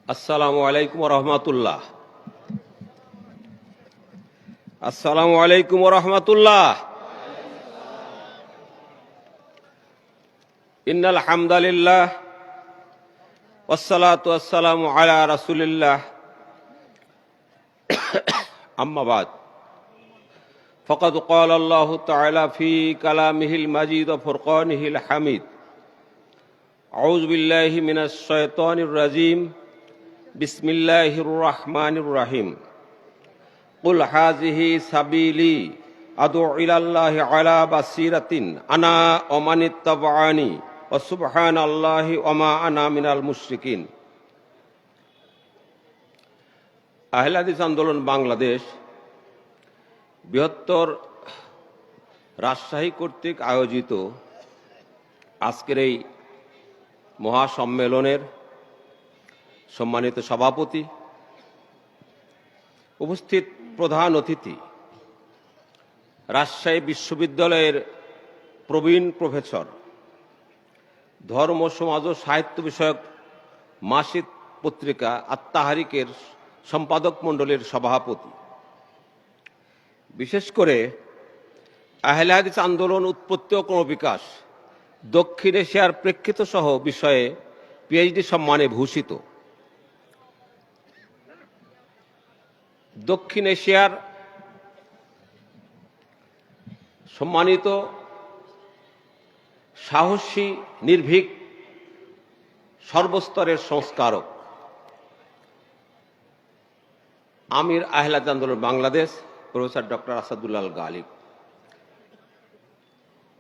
আসসালামু আলাইকুম রহমতুল্লাহ। আসসালামু আলাইকুম রহমতুল্লাহ। ইন্নাল হামদালিল্লাহ ওয়াসসালাতু ওয়াসসালামু আলা রাসূলিল্লাহ আম্মা বাদ ফাকাদ ক্বালা আল্লাহু তাআলা ফি কালামিহিল মাজিদ ওয়া ফুরকানিহিল হামিদ। আউযু বিল্লাহি মিনাশ শাইতানির রাজীম। বিসমিল্লাহির রহমানির রহিম। কুল হাযিহি সাবিলি আদউ ইলাল্লাহি আলা বাসিরাতিন আনা ওয়া মানিত্তাবা'আনি ওয়া সুবহানাল্লাহি ওয়া মা আনা মিনাল মুশরিকিন। আহলে হাদিস আন্দোলন বাংলাদেশ বৃহত্তর রাজশাহী কর্তৃক আয়োজিত আজকের এই মহাসম্মেলনের সম্মানিত সভাপতি, উপস্থিত প্রধান অতিথি, রাজশাহী বিশ্ববিদ্যালয়ের প্রবীণ প্রফেসর, ধর্ম সমাজ ও সাহিত্য বিষয়ক মাসিক পত্রিকা আত-তাহরিকের সম্পাদক মণ্ডলীর সভাপতি, বিশেষ করে আহলে হাদিস আন্দোলন উৎপত্তি ও ক্রমবিকাশ দক্ষিণ এশিয়ার প্রেক্ষিত সহ বিষয়ে পিএইচডি সম্মানে ভূষিত, দক্ষিণ এশিয়ার সম্মানিত সাহসী নির্ভীক সর্বস্তরের সংস্কারক, আমির আহলে হাদিস আন্দোলন বাংলাদেশ প্রফেসর ডক্টর আসাদুল্লাহ গালিব,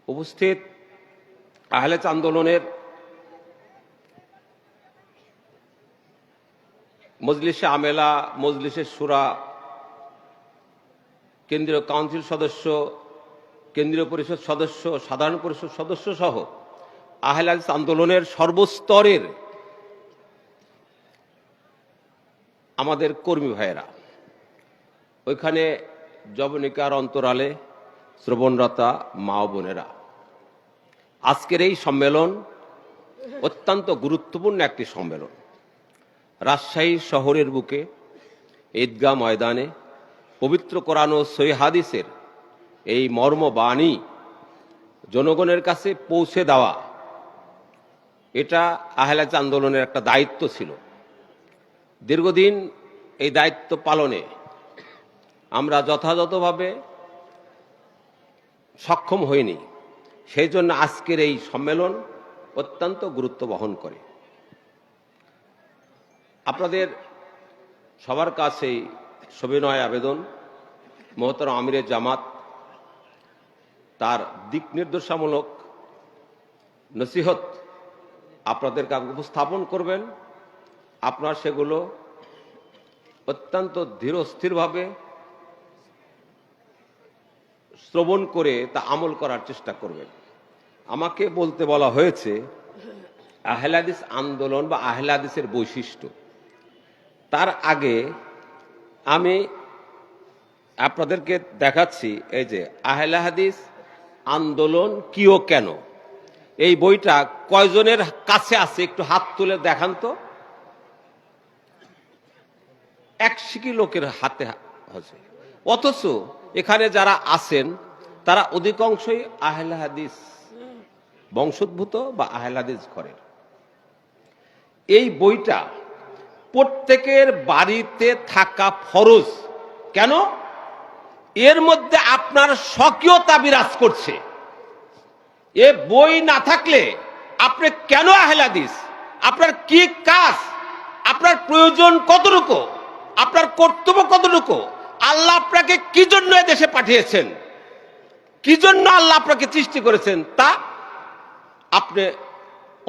উপস্থিত আহলে হাদিস আন্দোলনের মজলিসে আমেলা, মজলিসে শুরা, কেন্দ্রীয় কাউন্সিল সদস্য, কেন্দ্রীয় পরিষদ সদস্য, সাধারণ পরিষদ সদস্য সহ আহলে হাদিস আন্দোলনের সর্বস্তরের আমাদের কর্মী ভাইয়েরা, ওইখানে যবনিকার অন্তরালে শ্রবণরতা মা ও বোনেরা, আজকের এই সম্মেলন অত্যন্ত গুরুত্বপূর্ণ একটি সম্মেলন। রাজশাহী শহরের বুকে ঈদগাহ ময়দানে পবিত্র কোরআন ও সহিহ হাদিসের এই মর্মবাণী জনগণের কাছে পৌঁছে দেওয়া, এটা আহলে হাদিস আন্দোলনের একটা দায়িত্ব ছিল। দীর্ঘদিন এই দায়িত্ব পালনে আমরা যথাযথভাবে সক্ষম হইনি, সেই জন্য আজকের এই সম্মেলন অত্যন্ত গুরুত্ব বহন করে। আপনাদের সবার কাছেই সবিনয় আবেদন, মহতরম আমিরে জামাত তার দিক নির্দেশামূলক নসিহত আপনাদের কাছে উপস্থাপন করবেন। আপনারা সেগুলো অত্যন্ত ধীরস্থিরভাবে শ্রবণ করে তা আমল করার চেষ্টা করবেন। আমাকে বলতে বলা হয়েছে আহলে হাদিস আন্দোলন বা আহলে হাদিসের বৈশিষ্ট্য। তার আগে আমি আপনাদেরকে দেখাচ্ছি এই যে আহলে হাদিস আন্দোলন কি ও কেন, এই বইটা কয়জনের কাছে আছে একটু হাত তুলে দেখান তো। এক শিকি লোকের হাতে আছে, অথচ এখানে যারা আছেন তারা অধিকাংশই আহলে হাদিস বংশোদ্ভূত বা আহলে হাদিস ঘরের। এই বইটা প্রত্যেকের বাড়িতে থাকা ফরজ। কেন? এর মধ্যে আপনার স্বকীয়তা বিরাজ করছে। এ বই না থাকলে আপনি কেন আহলে হাদিস, আপনার কি কাজ, আপনার প্রয়োজন কতটুকু, আপনার কর্তব্য কতটুকু, আল্লাহ আপনাকে কি জন্য দেশে পাঠিয়েছেন, কি জন্য আল্লাহ আপনাকে সৃষ্টি করেছেন, তা আপনি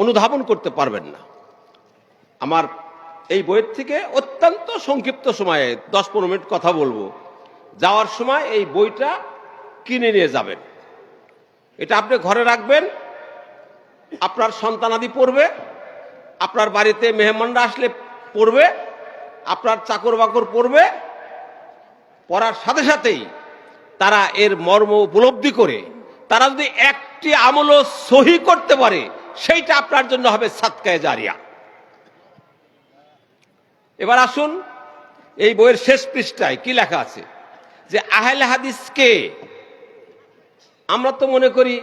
অনুধাবন করতে পারবেন না। আমার এই বইয়ের থেকে অত্যন্ত সংক্ষিপ্ত সময়ে 10-15 মিনিট কথা বলবো। যাওয়ার সময় এই বইটা কিনে নিয়ে যাবেন, এটা আপনি ঘরে রাখবেন, আপনার সন্তানাদি পড়বে, আপনার বাড়িতে মেহমানরা আসলে পড়বে, আপনার চাকর বাকর পড়বে, পড়ার সাথে সাথেই তারা এর মর্ম উপলব্ধি করে তারা যদি একটি আমলও সহি করতে পারে সেইটা আপনার জন্য হবে সাদকায়ে জারিয়া। এবার আসুন এই বইয়ের শেষ পৃষ্ঠায় কি লেখা আছে যে আহলে হাদিসকে আমরা তো মনে করি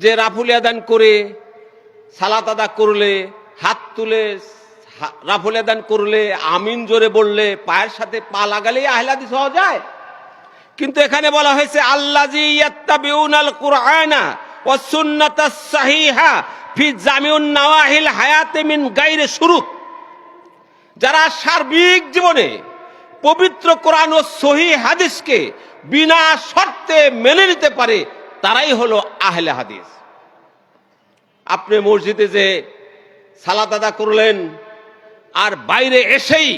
যে রাফুল আদান করে, সালাত আদা করলে, হাত তুলে রাফুল আদান করলে, আমিন জোরে বললে, পায়ের সাথে পা লাগালেই আহলে হাদিস হওয়া যায়। কিন্তু এখানে বলা হয়েছে আল্লাযী ইয়াত্তাবিউনাল কুরআনা ওয়াস সুন্নাতাস সাহিহা ফি জামিউন নাওয়াহিল হায়াতি মিন গায়রি শুরুত। যারা সার্বিক জীবনে পবিত্র কোরআন ও সহিহ হাদিসকে বিনা শর্তে মেনে নিতে পারে তারাই হলো আহলে হাদিস। আপনি মসজিদে যে সালাত আদা করলেন আর বাইরে এসেই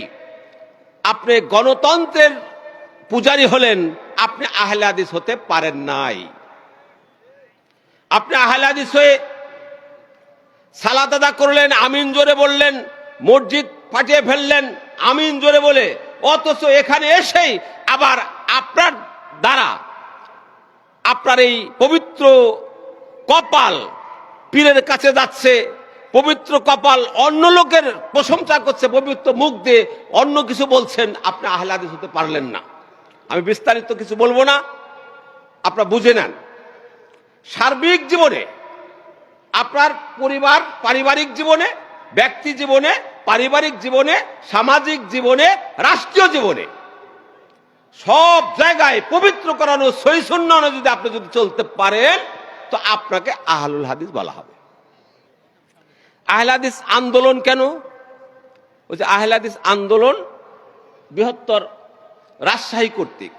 আপনি গণতন্ত্রের পূজারী হলেন, আপনি আহলে হাদিস হতে পারেন নাই। আপনি আহলে হাদিস হয়ে সালাত আদা করলেন, আমিন জোরে বললেন, মসজিদ ফাটিয়ে ফেললেন আমিন জোরে বলে, অথচ এখানে এসেই আবার আপনার দ্বারা আপনার এই পবিত্র কপাল পীরের কাছে যাচ্ছে, পবিত্র কপাল অন্য লোকের প্রশংসা করছে, পবিত্র মুখ দিয়ে অন্য কিছু বলছেন, আপনি আহলে হাদিস হতে পারলেন না। আমি বিস্তারিত কিছু বলবো না, আপনারা বুঝে নেন। সার্বিক জীবনে আপনার পরিবার, পারিবারিক জীবনে, ব্যক্তি জীবনে, পারিবারিক জীবনে, সামাজিক জীবনে, রাষ্ট্রীয় জীবনে সব জায়গায় পবিত্র করানো সহিহ সুন্নাহ যদি আপনি যদি চলতে পারেন তো আপনাকে আহলুল হাদিস বলা হবে। আহলে হাদিস আন্দোলন কেন? ওই যে আহলে হাদিস আন্দোলন বৃহত্তর রাজশাহী কর্তৃক।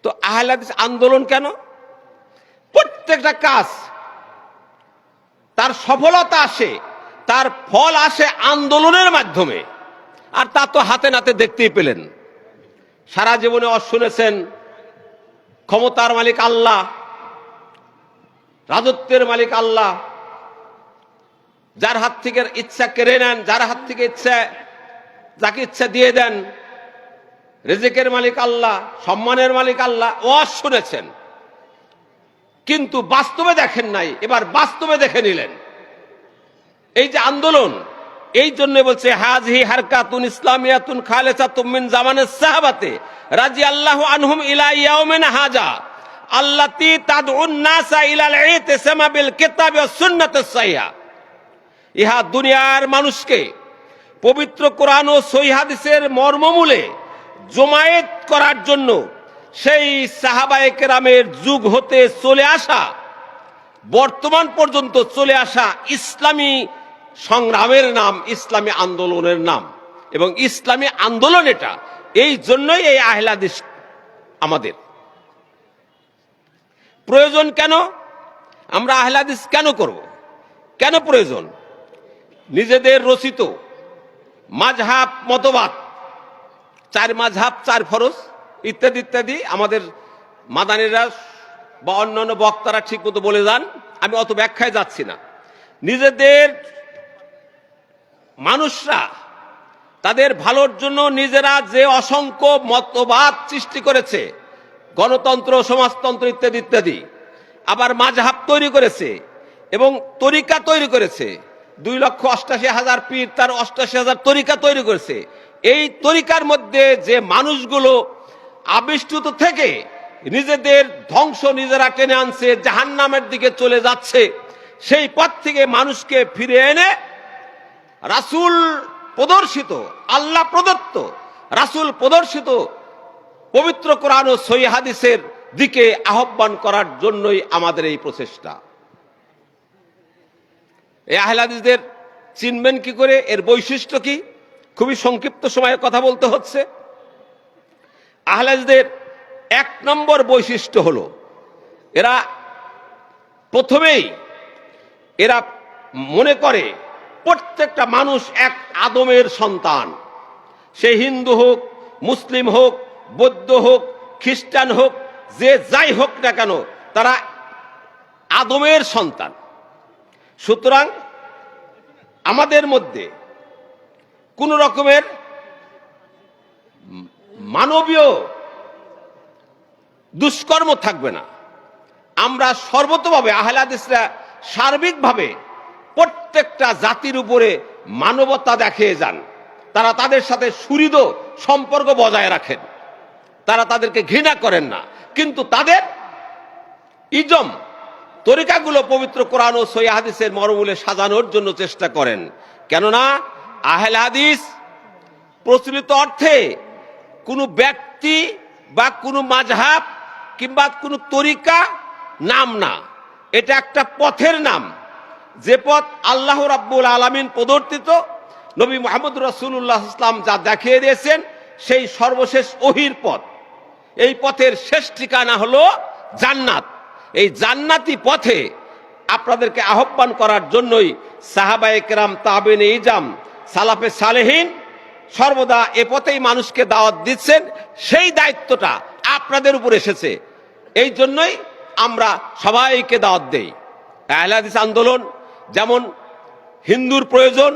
তো আহলে হাদিস আন্দোলন কেন? প্রত্যেকটা কাজ তার সফলতা আসে, তার ফল আসে আন্দোলনের মাধ্যমে। আর তা তো হাতে নাতে দেখতেই পেলেন। সারা জীবনে শুনেছেন ক্ষমতার মালিক আল্লাহ, রাজত্বের মালিক আল্লাহ, যার হাত থেকে ইচ্ছা কেড়ে নেন, যার হাত থেকে ইচ্ছা যাকে ইচ্ছা দিয়ে দেন, রিজিকের মালিক আল্লাহ, সম্মানের মালিক আল্লাহ, শুনেছেন। কিন্তু বাস্তবে দেখেন নাই, এবার বাস্তবে দেখে নিলেন। এই যে আন্দোলন, এই জন্য বলছে হাযিহি হারকাতুন ইসলামিয়াতুন খালিসাতুম মিন জামানিস সাহাবাতে রাদিয়াল্লাহু আনহুম ইলা ইয়াউমিন হাযা আল্লাতী তাদউন নাসা ইলাল ইতিসামা বিল কিতাবি ওয়াস সুন্নাতিস সাহিহা। ইহা দুনিয়ার মানুষকে পবিত্র কোরআন ও সহিহ হাদিসের মর্মমূলে জমায়েত করার জন্য সেই সাহাবায়ে কেরামের যুগ হতে চলে আসা, বর্তমান পর্যন্ত চলে আসা ইসলামী সংগ্রামের নাম, ইসলামী আন্দোলনের নাম। এবং ইসলামী আন্দোলন এটা, এই জন্যই এই আহলে হাদিস আমাদের প্রয়োজন। কেন আমরা আহলে হাদিস কেন করব, কেন প্রয়োজন? নিজেদের রচিত মাযহাব, মতবাদ, 4 মাযহাব 4 ফরজ ইত্যাদি ইত্যাদি আমাদের মাদানীরা বা অন্যান্য বক্তারা ঠিক মতো বলে যান, আমি অত ব্যাখ্যায় যাচ্ছি না। নিজেদের মানুষরা তাদের ভালোর জন্য নিজেরা যে অসংখ্য মতবাদ সৃষ্টি করেছে, গণতন্ত্র, সমাজতন্ত্র ইত্যাদি ইত্যাদি, আবার মাযহাব তৈরি করেছে এবং তরিকা তৈরি করেছে। 2,88,000 পীর তার 88,000 তরিকা তৈরি করেছে। এই তরিকার মধ্যে যে মানুষগুলো আবিষ্কৃত থেকে নিজেদের ধ্বংস নিজেরা টেনে আনছে, জাহান্নামের দিকে চলে যাচ্ছে, সেই পথ থেকে মানুষকে ফিরে এনে রাসূল প্রদর্শিত, আল্লাহ প্রদত্ত, রাসূল প্রদর্শিত পবিত্র কোরআন ও সহিহ হাদিসের দিকে আহ্বান করার জন্যই আমাদের এই প্রচেষ্টা। এই আহলে হাদিসদের চিনবেন কি করে, এর বৈশিষ্ট্য কি? খুবই সংক্ষিপ্ত সময়ে কথা বলতে হচ্ছে। আহলে হাদিসদের 1 নম্বর বৈশিষ্ট্য হলো এরা প্রথমেই এরা মনে করে প্রত্যেকটা মানুষ এক আদমের সন্তান। সে হিন্দু হোক, মুসলিম হোক, বৌদ্ধ হোক, খ্রিস্টান হোক, যে যাই হোক না কেন, তারা আদমের সন্তান। সুতরাং আমাদের মধ্যে কোন রকমের মানবীয় দুষ্কর্ম থাকবে না। আমরা সর্বতোভাবে আহলে হাদিসরা সার্বিকভাবে প্রত্যেকটা জাতির উপরে মানবতা দেখিয়ে যান। তারা তাদের সাথে সুহৃদ সম্পর্ক বজায় রাখেন, তারা তাদেরকে ঘৃণা করেন না, কিন্তু তাদের ইজম তরিকাগুলো পবিত্র কোরআন ও সহিহ হাদিসের মর্মমূলে সাজানোর জন্য চেষ্টা করেন। কেননা আহলে হাদিস প্রচলিত অর্থে কোনো ব্যক্তি বা কোনো মাযহাব কিংবা কোনো তরিকা নাম না, এটা একটা পথের নাম, যে পথ আল্লাহ রাব্বুল আলামিন প্রদর্শিত, নবী মুহাম্মদ রাসূলুল্লাহ ইসলাম যা দেখিয়ে দিয়েছেন সেই সর্বশেষ ওহীর পথ। এই পথের শেষ ঠিকানা হলো জান্নাত। এই জান্নাতি পথে আপনাদেরকে আহ্বান করার জন্যই সাহাবায়ে কেরাম, তাবেঈনে ইজাম, সালাফে সালেহিন সর্বদা এ পথেই মানুষকে দাওয়াত দিচ্ছেন। সেই দায়িত্বটা আপনাদের উপর এসেছে, এই জন্যই আমরা সবাইকে দাওয়াত দেই। আহলে হাদিস আন্দোলন যেমন হিন্দুর প্রয়োজন,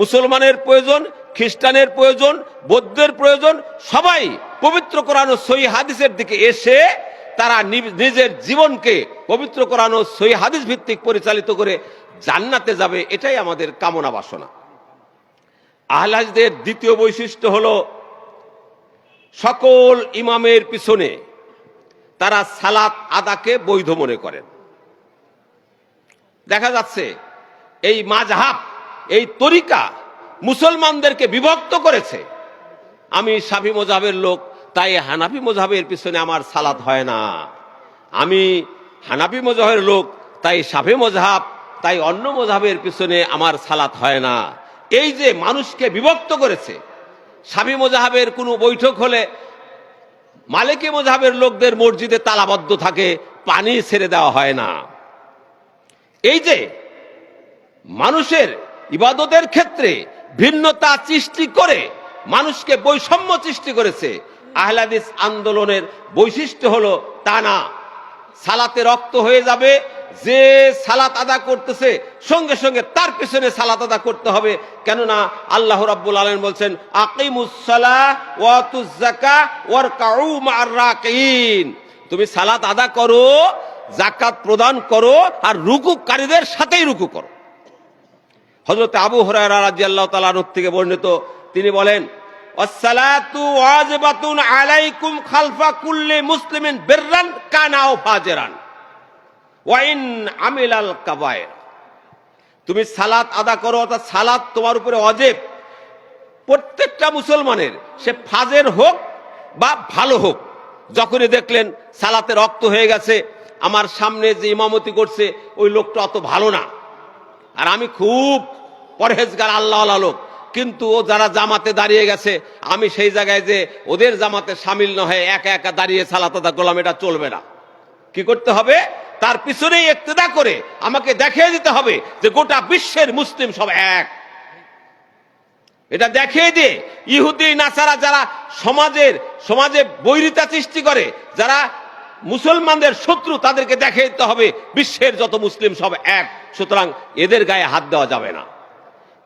মুসলমানের প্রয়োজন, খ্রিস্টানের প্রয়োজন, বৌদ্ধের প্রয়োজন, সবাই পবিত্র কোরআন ও সহিহ হাদিসের দিকে এসে তারা নিজের জীবনকে পবিত্র কোরআন ও সহিহ হাদিস ভিত্তিক পরিচালিত করে জান্নাতে যাবে, এটাই আমাদের কামনা বাসনা। আহলে হাদিসদের দ্বিতীয় বৈশিষ্ট্য হলো সকল ইমামের পিছনে তারা সালাত আদাকে বৈধ মনে করেন। দেখা যাচ্ছে এই মাযহাব, এই তরিকা মুসলমানদেরকে বিভক্ত করেছে। আমি শাফি মযহাবের লোক, তাই হানাফি মযহাবের পিছনে আমার সালাত হয় না। আমি হানাফি মযহাবের লোক, তাই শাফি মযহাব, তাই অন্য মযহাবের পিছনে আমার সালাত হয় না। এই যে মানুষকে বিভক্ত করেছে, শাফি মযহাবের কোনো বৈঠক হলে মালিকি মযহাবের লোকদের মসজিদে তালাবদ্ধ থাকে, পানি ছেড়ে দেওয়া হয় না। এই যে মানুষের ইবাদতের ক্ষেত্রে ভিন্নতা সৃষ্টি করে মানুষকে বৈষম্য সৃষ্টি করেছে, আহলে হাদিস আন্দোলনের বৈশিষ্ট্য হলো তা না। সালাতে রক্ত হয়ে যাবে, যে সালাত আদা করতেছে সঙ্গে সঙ্গে তার পিছনে সালাত আদা করতে হবে। কেননা আল্লাহ রাব্বুল আলামিন বলছেন, আকিমুস সালাহ ওয়া আতুজ যাকাহ ওয়ারকাউ মা'আর রাকিন। তুমি সালাত আদা করো, যাকাত প্রদান করো, আর রুকুকারীদের সাথেই রুকু করো। হযরত আবু হুরায়রা রাদিয়াল্লাহু তাআলা আনহু থেকে বর্ণিত, তিনি বলেন, আসসালাতু ওয়াজিবাতুন আলাইকুম খালফা কুল্লি মুসলিমিন বিররান কানা আও ফাজিরান ওয়া ইন আমিলাল কাবায়ের। তুমি সালাত আদা করো, অর্থাৎ সালাত তোমার উপরে ওয়াজিব প্রত্যেকটা মুসলমানের, সে ফাজের হোক বা ভালো হোক। যখনই দেখলেন সালাতে রক্ত হয়ে গেছে, আমার সামনে যে ইমামতি করছে ওই লোকটা অত ভালো না, আর আমি খুব পরহেজগার আল্লাহওয়ালা লোক, কিন্তু ও যারা জামাতে দাঁড়িয়ে গেছে, আমি সেই জায়গায় যে ওদের জামাতে সামিল না হয়ে একা একা দাঁড়িয়ে সালাত আদা করলাম, এটা চলবে না। কি করতে হবে? তার পিছনেই ইক্তেদা করে আমাকে দেখিয়ে দিতে হবে যে গোটা বিশ্বের মুসলিম সব এক। এটা দেখিয়ে দিয়ে ইহুদি নাসারা যারা সমাজে বৈরিতা সৃষ্টি করে, যারা মুসলমানদের শত্রু, তাদেরকে দেখিয়ে দিতে হবে বিশ্বের যত মুসলিম সব এক। সুতরাং এদের গায়ে হাত দেওয়া যাবে না।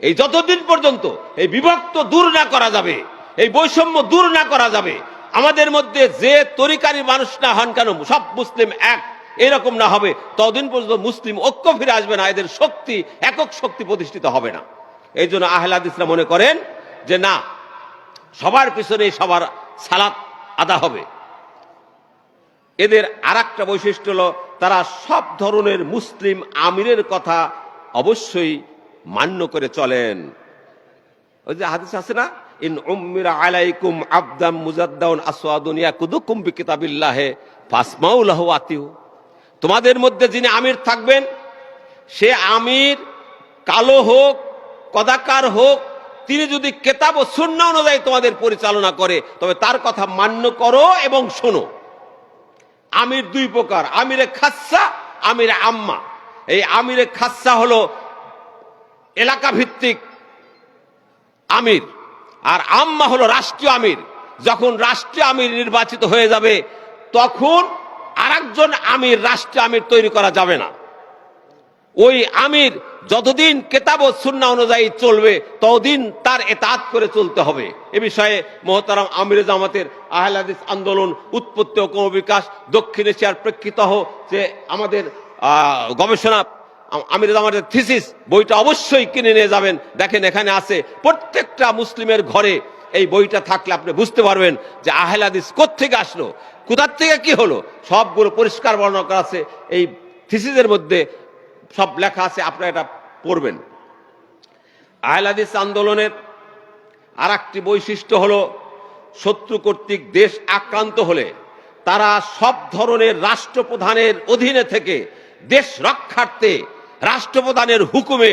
এই যতদিন পর্যন্ত এই বিভক্ত দূর না করা যাবে, এই বৈষম্য দূর না করা যাবে, আমাদের মধ্যে যে তরিকারই মানুষ না হন কেন সব মুসলিম এক, এরকম না হবে, ততদিন পর্যন্ত মুসলিম ঐক্য ফিরে আসবে না, এদের শক্তি, একক শক্তি প্রতিষ্ঠিত হবে না। এই জন্য আহলে হাদিসরা মনে করেন যে না, সবার পিছনে সবার সালাত আদা হবে। এদের আরেকটা বৈশিষ্ট্য হলো তারা সব ধরনের মুসলিম আমিরের কথা অবশ্যই মান্য করে চলেন। ওই যে হাদিস আছে না, ইন উম্মিরা আলাইকুম আবদাম মুজাদ্দাউন আসওয়াদুন ইয়াকুদুকুম বিকিতাবিল্লাহি ফাসমাউ লাহু আতিউ। তোমাদের মধ্যে যিনি আমির থাকবেন, সে আমির কালো হোক, কদাকার হোক, তিনি যদি কিতাব ও সুন্নাহ অনুযায়ী তোমাদের পরিচালনা করে, তবে তার কথা মান্য করো এবং শোনো। আমির দুই প্রকার, আমিরে খাসসা, আমিরে আম্মা। এই আমিরে খাসসা হলো এলাকা ভিত্তিক আমির, আর আম্মা হলো রাষ্ট্রীয় আমির। যখন রাষ্ট্রীয় আমির নির্বাচিত হয়ে যাবে, তখন আরেকজন আমির, রাষ্ট্রীয় আমির তৈরি করা যাবে না। ওই আমির যতদিন কিতাব ও সুন্নাহ অনুযায়ী চলবে, ততদিন তার ইতাআত করে চলতে হবে। এ বিষয়ে মুহতারাম আমিরে জামাতের আহলে হাদিস আন্দোলন উৎপত্তি ও ক্রমবিকাশ দক্ষিণ এশিয়ার প্রেক্ষিত যে আমাদের গবেষণা আমির জামাতের থিসিস বইটা অবশ্যই কিনে নিয়ে যাবেন। দেখেন এখানে আছে, প্রত্যেকটা মুসলিমের ঘরে এই বইটা থাকলে আপনি বুঝতে পারবেন যে আহলে হাদিস কোত্থেকে আসলো, কোথার থেকে কি হলো, সবগুলো পরিষ্কার বর্ণনা করা আছে এই থিসিসের মধ্যে, সব লেখা আছে, আপনারা এটা পড়বেন। আহলে হাদিস আন্দোলনের আর একটি বৈশিষ্ট্য হলো, শত্রু কর্তৃক দেশ আক্রান্ত হলে তারা সব ধরনের রাষ্ট্রপ্রধানের অধীনে থেকে দেশ রক্ষার্থে, রাষ্ট্রপ্রধানের হুকুমে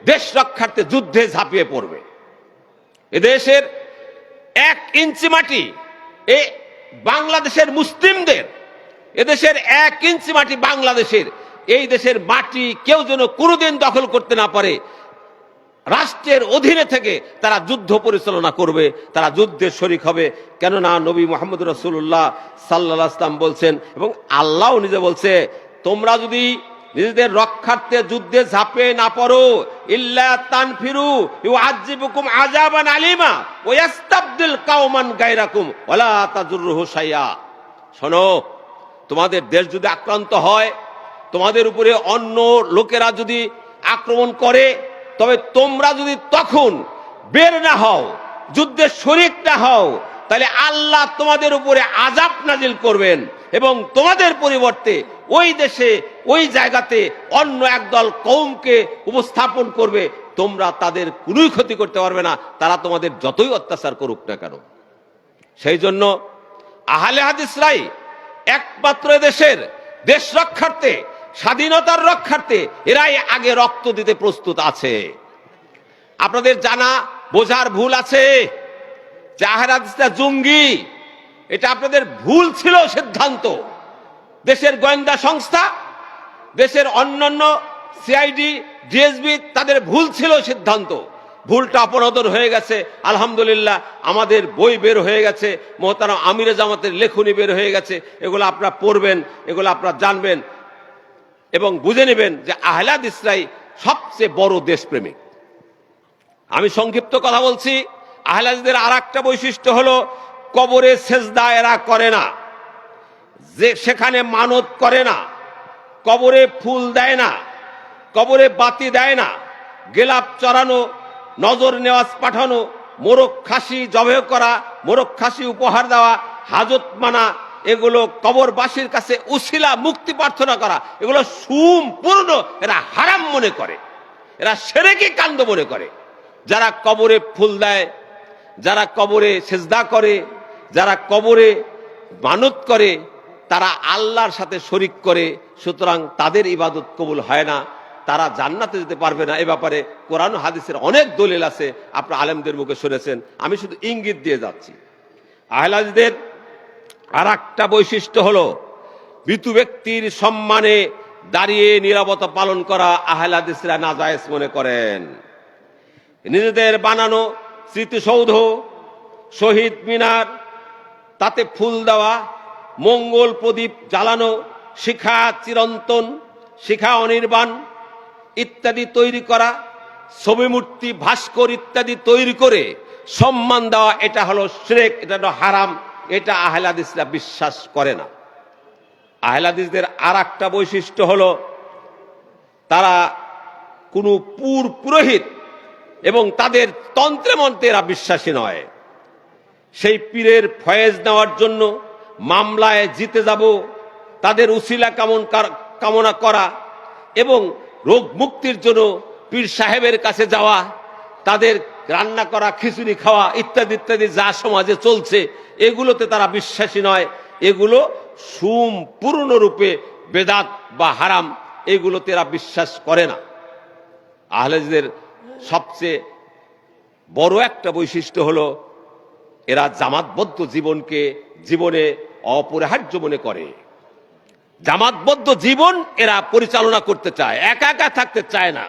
দেশ রক্ষার্থে যুদ্ধে ঝাঁপিয়ে পড়বে। এদেশের 1 ইঞ্চি মাটি, এই বাংলাদেশের মুসলিমদের, এদেশের 1 ইঞ্চি মাটি বাংলাদেশের, এই দেশের মাটি কেউ যেন কোনোদিন দখল করতে না পারে। রাষ্ট্রের অধীনে থেকে তারা যুদ্ধ পরিচালনা করবে, তারা যুদ্ধের শরিক হবে। কেননা নবী মুহাম্মদ রাসূলুল্লাহ সাল্লাল্লাহু আলাইহি ওয়াসাল্লাম বলছেন, এবং আল্লাহও নিজে বলছে, তোমরা যদি নিজেদের রক্ষার্থে যুদ্ধে ঝাঁপে না পড়ো, ইল্লা তানফিরু ইউআযিবুকুম আযাবান আলিমা ওয়া ইস্তাবদিল কাওমান গায়রাকুম ওয়ালা তাজুরুহু শাইআ। শোনো, তোমাদের দেশ যদি আক্রান্ত হয়, তোমাদের উপরে অন্য লোকেরা যদি আক্রমণ করে, তবে তোমরা যদি তখন বের না হও, যুদ্ধের শরিক না হও, তাহলে আল্লাহ তোমাদের উপরে আযাব নাজিল করবেন এবং তোমাদের পরিবর্তে ওই দেশে, ওই জায়গাতে অন্য একদল কওমকে উপস্থাপন করবে। তোমরা তাদের কোনোই ক্ষতি করতে পারবে না, তারা তোমাদের যতই অত্যাচার করুক না কেন। সেই জন্য আহলে হাদিসরাই একমাত্র দেশের দেশ রক্ষার্থে, স্বাধীনতার রক্ষার্থে এরাই আগে রক্ত দিতে প্রস্তুত আছে। আপনাদের জানা বোঝার ভুল আছে যে আহলে হাদিসরা জঙ্গি, এটা আপনাদের ভুল ছিল সিদ্ধান্ত। দেশের গোয়েন্দা সংস্থা, দেশের অন্যান্য সিআইডি, ডিএসবি, তাদের ভুল ছিল সিদ্ধান্ত। ভুলটা অপনোদন হয়ে গেছে, আলহামদুলিল্লাহ। আমাদের বই বের হয়ে গেছে, মোহতারাম আমিরে জামাতের লেখনী বের হয়ে গেছে, এগুলো আপনারা পড়বেন, এগুলো আপনারা জানবেন এবং বুঝে নেবেন যে আহলে হাদিসরাই সবচেয়ে বড় দেশপ্রেমিক। আমি সংক্ষিপ্ত কথা বলছি। আহলে হাদিসদের আর একটা বৈশিষ্ট্য হলো, কবরে সেজদা এরা করে না, যে সেখানে মানত করে না, কবরে ফুল দেয় না, কবরে বাতি দেয় না, গেলাপ চড়ানো, নজর নেওয়াজ পাঠানো, মোরগ খাসি জবেহ করা, মোরগ খাসি উপহার দেওয়া, হাজত মানা, এগুলো কবরবাসীর কাছে উসিলা মুক্তি প্রার্থনা করা, এগুলো সম্পূর্ণ এরা হারাম মনে করে, এরা শিরকি কাণ্ড মনে করে। যারা কবরে ফুল দেয়, যারা কবরে সেজদা করে, যারা কবরে মানত করে, তারা আল্লাহর সাথে শরিক করে। সুতরাং তাদের ইবাদত কবুল হয় না, তারা জান্নাতে যেতে পারবে না। এ ব্যাপারে কোরআন হাদিসের অনেক দলিল আছে, আপনারা আলেমদের মুখে শুনেছেন, আমি শুধু ইঙ্গিত দিয়ে যাচ্ছি। আহলে হাদিসদের আর একটা বৈশিষ্ট্য হলো, মৃত ব্যক্তির সম্মানে দাঁড়িয়ে নীরবতা পালন করা আহলে হাদিসরা নাজায়েজ মনে করেন। নিজেদের বানানো স্মৃতিসৌধ, শহীদ মিনার, তাতে ফুল দেওয়া, মঙ্গল প্রদীপ জ্বালানো, শিখা চিরন্তন, শিখা অনির্বাণ ইত্যাদি তৈরি করা, ছবি মূর্তি ভাস্কর ইত্যাদি তৈরি করে সম্মান দেওয়া, এটা হলো শিরক, এটা হলো হারাম, এটা আহলে হাদিসরা বিশ্বাস করে না। আহলে হাদিসদের আর একটা বৈশিষ্ট্য হলো, তারা কোনো পুরোহিত এবং তাদের তন্ত্রে মন্ত্রে এরা বিশ্বাসী নয়। সেই পীরের ফয়েজ নেওয়ার জন্য মামলায় জিতে যাব, তাদের উসিলা কামনা করা এবং রোগ মুক্তির জন্য পীর সাহেবের কাছে যাওয়া, তাদের রান্না করা খিচুড়ি খাওয়া ইত্যাদি ইত্যাদি যা সমাজে চলছে, এগুলোতে তারা বিশ্বাসী নয়। এগুলো সম্পূর্ণরূপে বেদাত বা হারাম, এগুলোতে এরা বিশ্বাস করে না। আহলে হাদিসদের সবচেয়ে বড় একটা বৈশিষ্ট্য হলো, এরা জামাতবদ্ধ জীবনকে জীবনে অপরিহার্য মনে করে। জামাতবদ্ধ জীবন এরা পরিচালনা করতে চায়, একা একা থাকতে চায় না।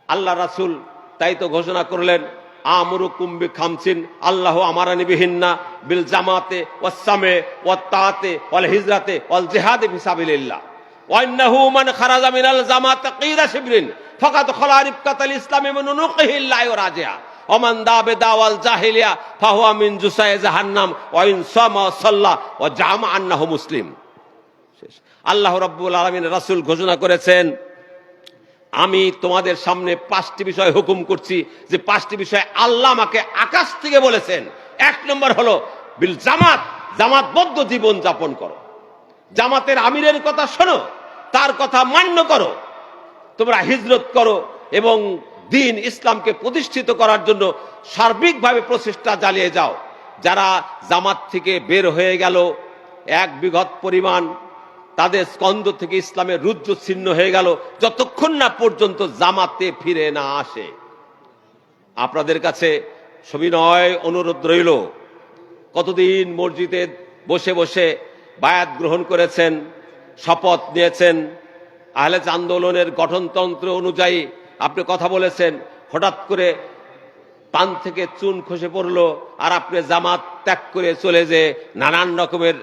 আল্লাহ রাসূল তাই তো ঘোষণা করলেন, আমরুকুম বিখামসিন, আল্লাহ আমারানি বিহিন্না বিল জামাতে ওয়াস সামে ওয়াত তাআতে ওয়াল হিজরাতে ওয়াল জিহাদে ফি সাবিলিল্লাহ ওয়া ইন্নাহু মান খারাজা মিনাল জামাতে কিরা শিবরিন ফাকাদ খালা রিফকাতাল ইসলামি মিন নুকিহি লা ইরাজিয়া ওয়া মান দাবে দাওয়াল জাহিলিয়া ফাহুয়া মিন জুসাই জাহান্নাম ওয়া ইন সামা সাল্লা ওয়া জামা আন্নাহু মুসলিম। আল্লাহ রাব্বুল আলামিন রাসূল ঘোষণা করেছেন, আমি তোমাদের সামনে 5টি বিষয় হুকুম করছি, যে 5টি বিষয় আল্লাহ আমাকে আকাশ থেকে বলেছেন। 1 নম্বর হলো বিল জামাত, জামাতবদ্ধ জীবন যাপন করো, জামাতের আমিরের কথা শোনো, তার কথা মান্য করো, তোমরা হিজরত করো এবং দিন ইসলামকে প্রতিষ্ঠিত করার জন্য সার্বিকভাবে প্রচেষ্টা চালিয়ে যাও। যারা জামাত থেকে বের হয়ে গেল, 1 বিঘত পরিমাণ তাদের স্কন্ধ থেকে ইসলামের রুজ্জু ছিন্ন হয়ে গেল, যতক্ষণ না পর্যন্ত জামাতে ফিরে না আসে। আপনাদের কাছে সবিনয় অনুরোধ রইল, কতদিন মসজিদে বসে বসে বায়াত গ্রহণ করেছেন, শপথ নিয়েছেন, আহলে আন্দোলনের গঠনতন্ত্র অনুযায়ী আপনি কথা বলেছেন, হঠাৎ করে পান থেকে চুন খসে পড়লো আর আপনি জামাত ত্যাগ করে চলে যে নানান রকমের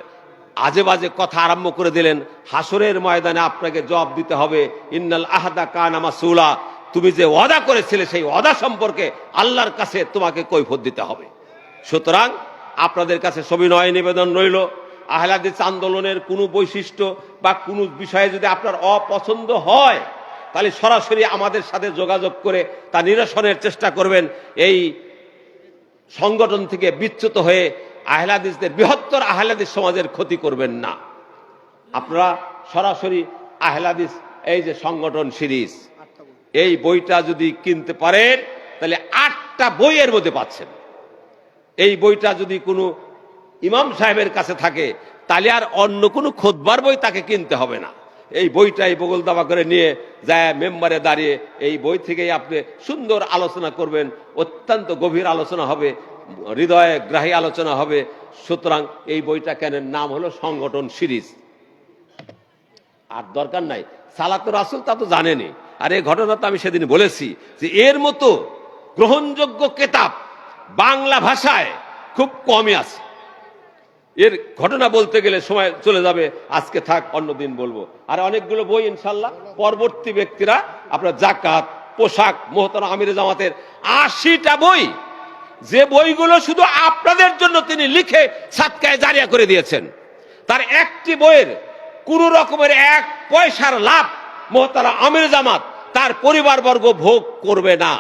আজে বাজে কথা আরম্ভ করে দিলেন। হাসরের ময়দানে আপনাকে জবাব দিতে হবে, ইন্নাল আহদা কানা মাসউলা, তুমি যে ওয়াদা করেছিলে সেই ওয়াদা সম্পর্কে আল্লাহর কাছে তোমাকে কৈফিয়ত দিতে হবে। সুতরাং আপনাদের কাছে সবিনয় নিবেদন রইল, আহলে হাদিস আন্দোলনের কোনো বৈশিষ্ট্য বা কোনো বিষয়ে যদি আপনার অপছন্দ হয়, তাহলে সরাসরি আমাদের সাথে যোগাযোগ করে তা নিরসনের চেষ্টা করবেন। এই সংগঠন থেকে বিচ্যুত হয়ে আহলে হাদিসদের, বৃহত্তর আহলে হাদিস সমাজের ক্ষতি করবেন না। আপনারা সরাসরি আহলে হাদিস এই যে সংগঠন সিরিজ, এই বইটা যদি কিনতে পারেন তাহলে 8টা বইয়ের মধ্যে পাচ্ছেন। এই বইটা যদি কোনো ইমাম সাহেবের কাছে থাকে তাহলে আর অন্য কোনো খুতবার বই তাকে কিনতে হবে না। এই বইটাই বগল দাবা করে নিয়ে যায় মেম্বারে দাঁড়িয়ে এই বই থেকেই আপনি সুন্দর আলোচনা করবেন, অত্যন্ত গভীর আলোচনা হবে, হৃদয়ে গ্রাহী আলোচনা হবে। সুতরাং এই বইটা কেনেন, নাম হলো সংগঠন সিরিজ। আর দরকার নাই, সালাতুর রাসূল তা তো জানেনি। আর এই ঘটনা তো আমি সেদিন বলেছি যে এর মতো গ্রহণযোগ্য কিতাব বাংলা ভাষায় খুব কমই আছে। এর ঘটনা বলতে গেলে সময় চলে যাবে, আজকে থাক, অন্যদিন বলবো। আর অনেকগুলো বই ইনশাল্লাহ পরবর্তী ব্যক্তিরা, আপনার জাকাত, পোশাক, মোহতারাম আমিরে জামাতের 80টা বই, যে বইগুলো শুধু আপনাদের জন্য তিনি লিখে সাদকায়ে জারিয়া করে দিয়েছেন, তার একটি বইয়ের কোন রকমের 1 পয়সার লাভ মোহতারাম আমিরে জামাত তার পরিবারবর্গ ভোগ করবে না।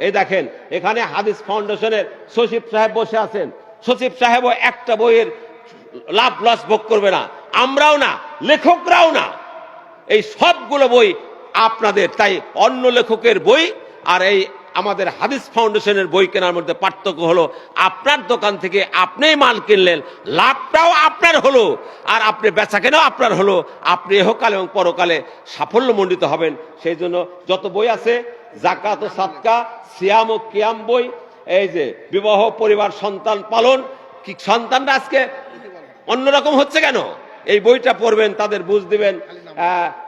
এই দেখেন, এখানে হাদিস ফাউন্ডেশনের সচিব সাহেব বসে আছেন, সচিব সাহেবও একটা বইয়ের লাভ লস ভোগ করবে না, আমরাও না, লেখকরাও না। এই সবগুলো বই আপনাদের। তাই অন্য লেখকের বই আর এই আমাদের হাদিস ফাউন্ডেশনের বই কেনার মধ্যে পার্থক্য হলো, আপনার দোকান থেকে আপনিই মাল কিনলেন, লাভটাও আপনার হলো, আর আপনি বেচা কেনাও আপনার হলো। আপনি ইহকালে এবং পরকালে সাফল্যমণ্ডিত হবেন। সেই জন্য যত বই আছে, জাকাত ও সাদকা, সিয়াম ও কিয়াম বই, এই যে বিবাহ, পরিবার, সন্তান পালন, কি সন্তানরা আজকে অন্যরকম হচ্ছে কেন, এই বইটা পড়বেন, তাদের বুঝ দিবেন।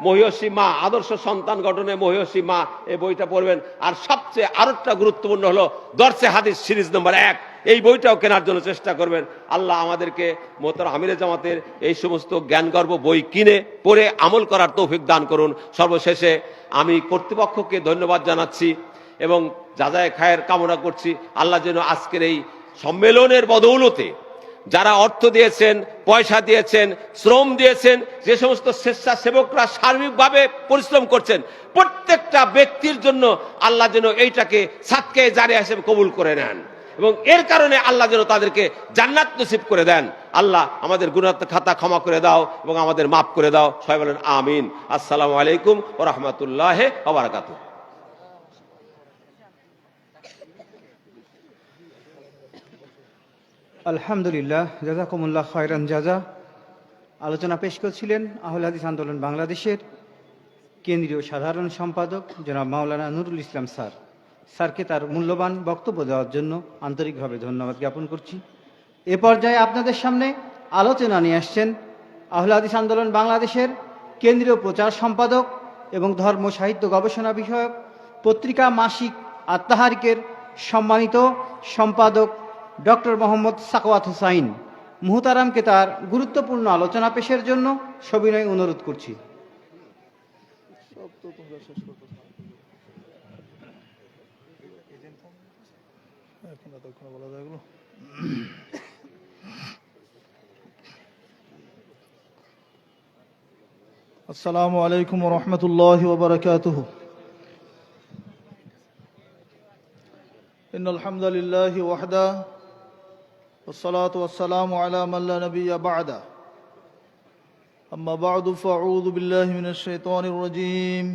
মহিষী মা, আদর্শ সন্তান গঠনে মহিষী মা, এই বইটা পড়বেন। আর সবচেয়ে আরেকটা গুরুত্বপূর্ণ হলো দরসে হাদিস সিরিজ নম্বর 1, এই বইটাও কেনার জন্য চেষ্টা করবেন। আল্লাহ আমাদেরকে মোহতারাম আমিরে জামাতের এই সমস্ত জ্ঞানগর্ভ বই কিনে পড়ে আমল করার তৌফিক দান করুন। সর্বশেষে আমি কর্তৃপক্ষকে ধন্যবাদ জানাচ্ছি এবং জাযায়ে খায়ের কামনা করছি। আল্লাহ যেন আজকের এই সম্মেলনের বদৌলতে যারা অর্থ দিয়েছেন, পয়সা দিয়েছেন, শ্রম দিয়েছেন, যে সমস্ত স্বেচ্ছাসেবকরা সার্বিকভাবে পরিশ্রম করছেন, প্রত্যেকটা ব্যক্তির জন্য আল্লাহ যেন এইটাকে সাদকায়ে জারিয়া হিসেবে কবুল করে নেন এবং এর কারণে আল্লাহ যেন তাদেরকে জান্নাত নসিব করে দেন। আল্লাহ আমাদের গুনাহ খাতা ক্ষমা করে দাও এবং আমাদের মাফ করে দাও। সবাই বলেন আমিন। আসসালামু আলাইকুম ওয়া রাহমাতুল্লাহি ওয়া বারাকাতুহু। আলহামদুলিল্লাহ, জাযাকুমুল্লাহ খায়রান জাযা। আলোচনা পেশ করছিলেন আহলে হাদিস আন্দোলন বাংলাদেশের কেন্দ্রীয় সাধারণ সম্পাদক জনাব মাওলানা নুরুল ইসলাম স্যার। স্যারকে তার মূল্যবান বক্তব্য দেওয়ার জন্য আন্তরিকভাবে ধন্যবাদ জ্ঞাপন করছি। এ পর্যায়ে আপনাদের সামনে আলোচনা নিয়ে আসছেন আহলে হাদিস আন্দোলন বাংলাদেশের কেন্দ্রীয় প্রচার সম্পাদক এবং ধর্ম সাহিত্য গবেষণা বিষয়ক পত্রিকা মাসিক আত-তাহারিকের সম্মানিত সম্পাদক ডক্টর মোহাম্মদ সাখাওয়াত হোসাইন। মুহতারামকে তার গুরুত্বপূর্ণ আলোচনা পেশের জন্য সবিনয় অনুরোধ করছি। আসসালামু আলাইকুম ওয়া রাহমাতুল্লাহি ওয়া বারাকাতুহু। إن الحمد لله وحده والصلاة والسلام على من لا نبي بعده أما بعد فأعوذ بالله من الشيطان الرجيم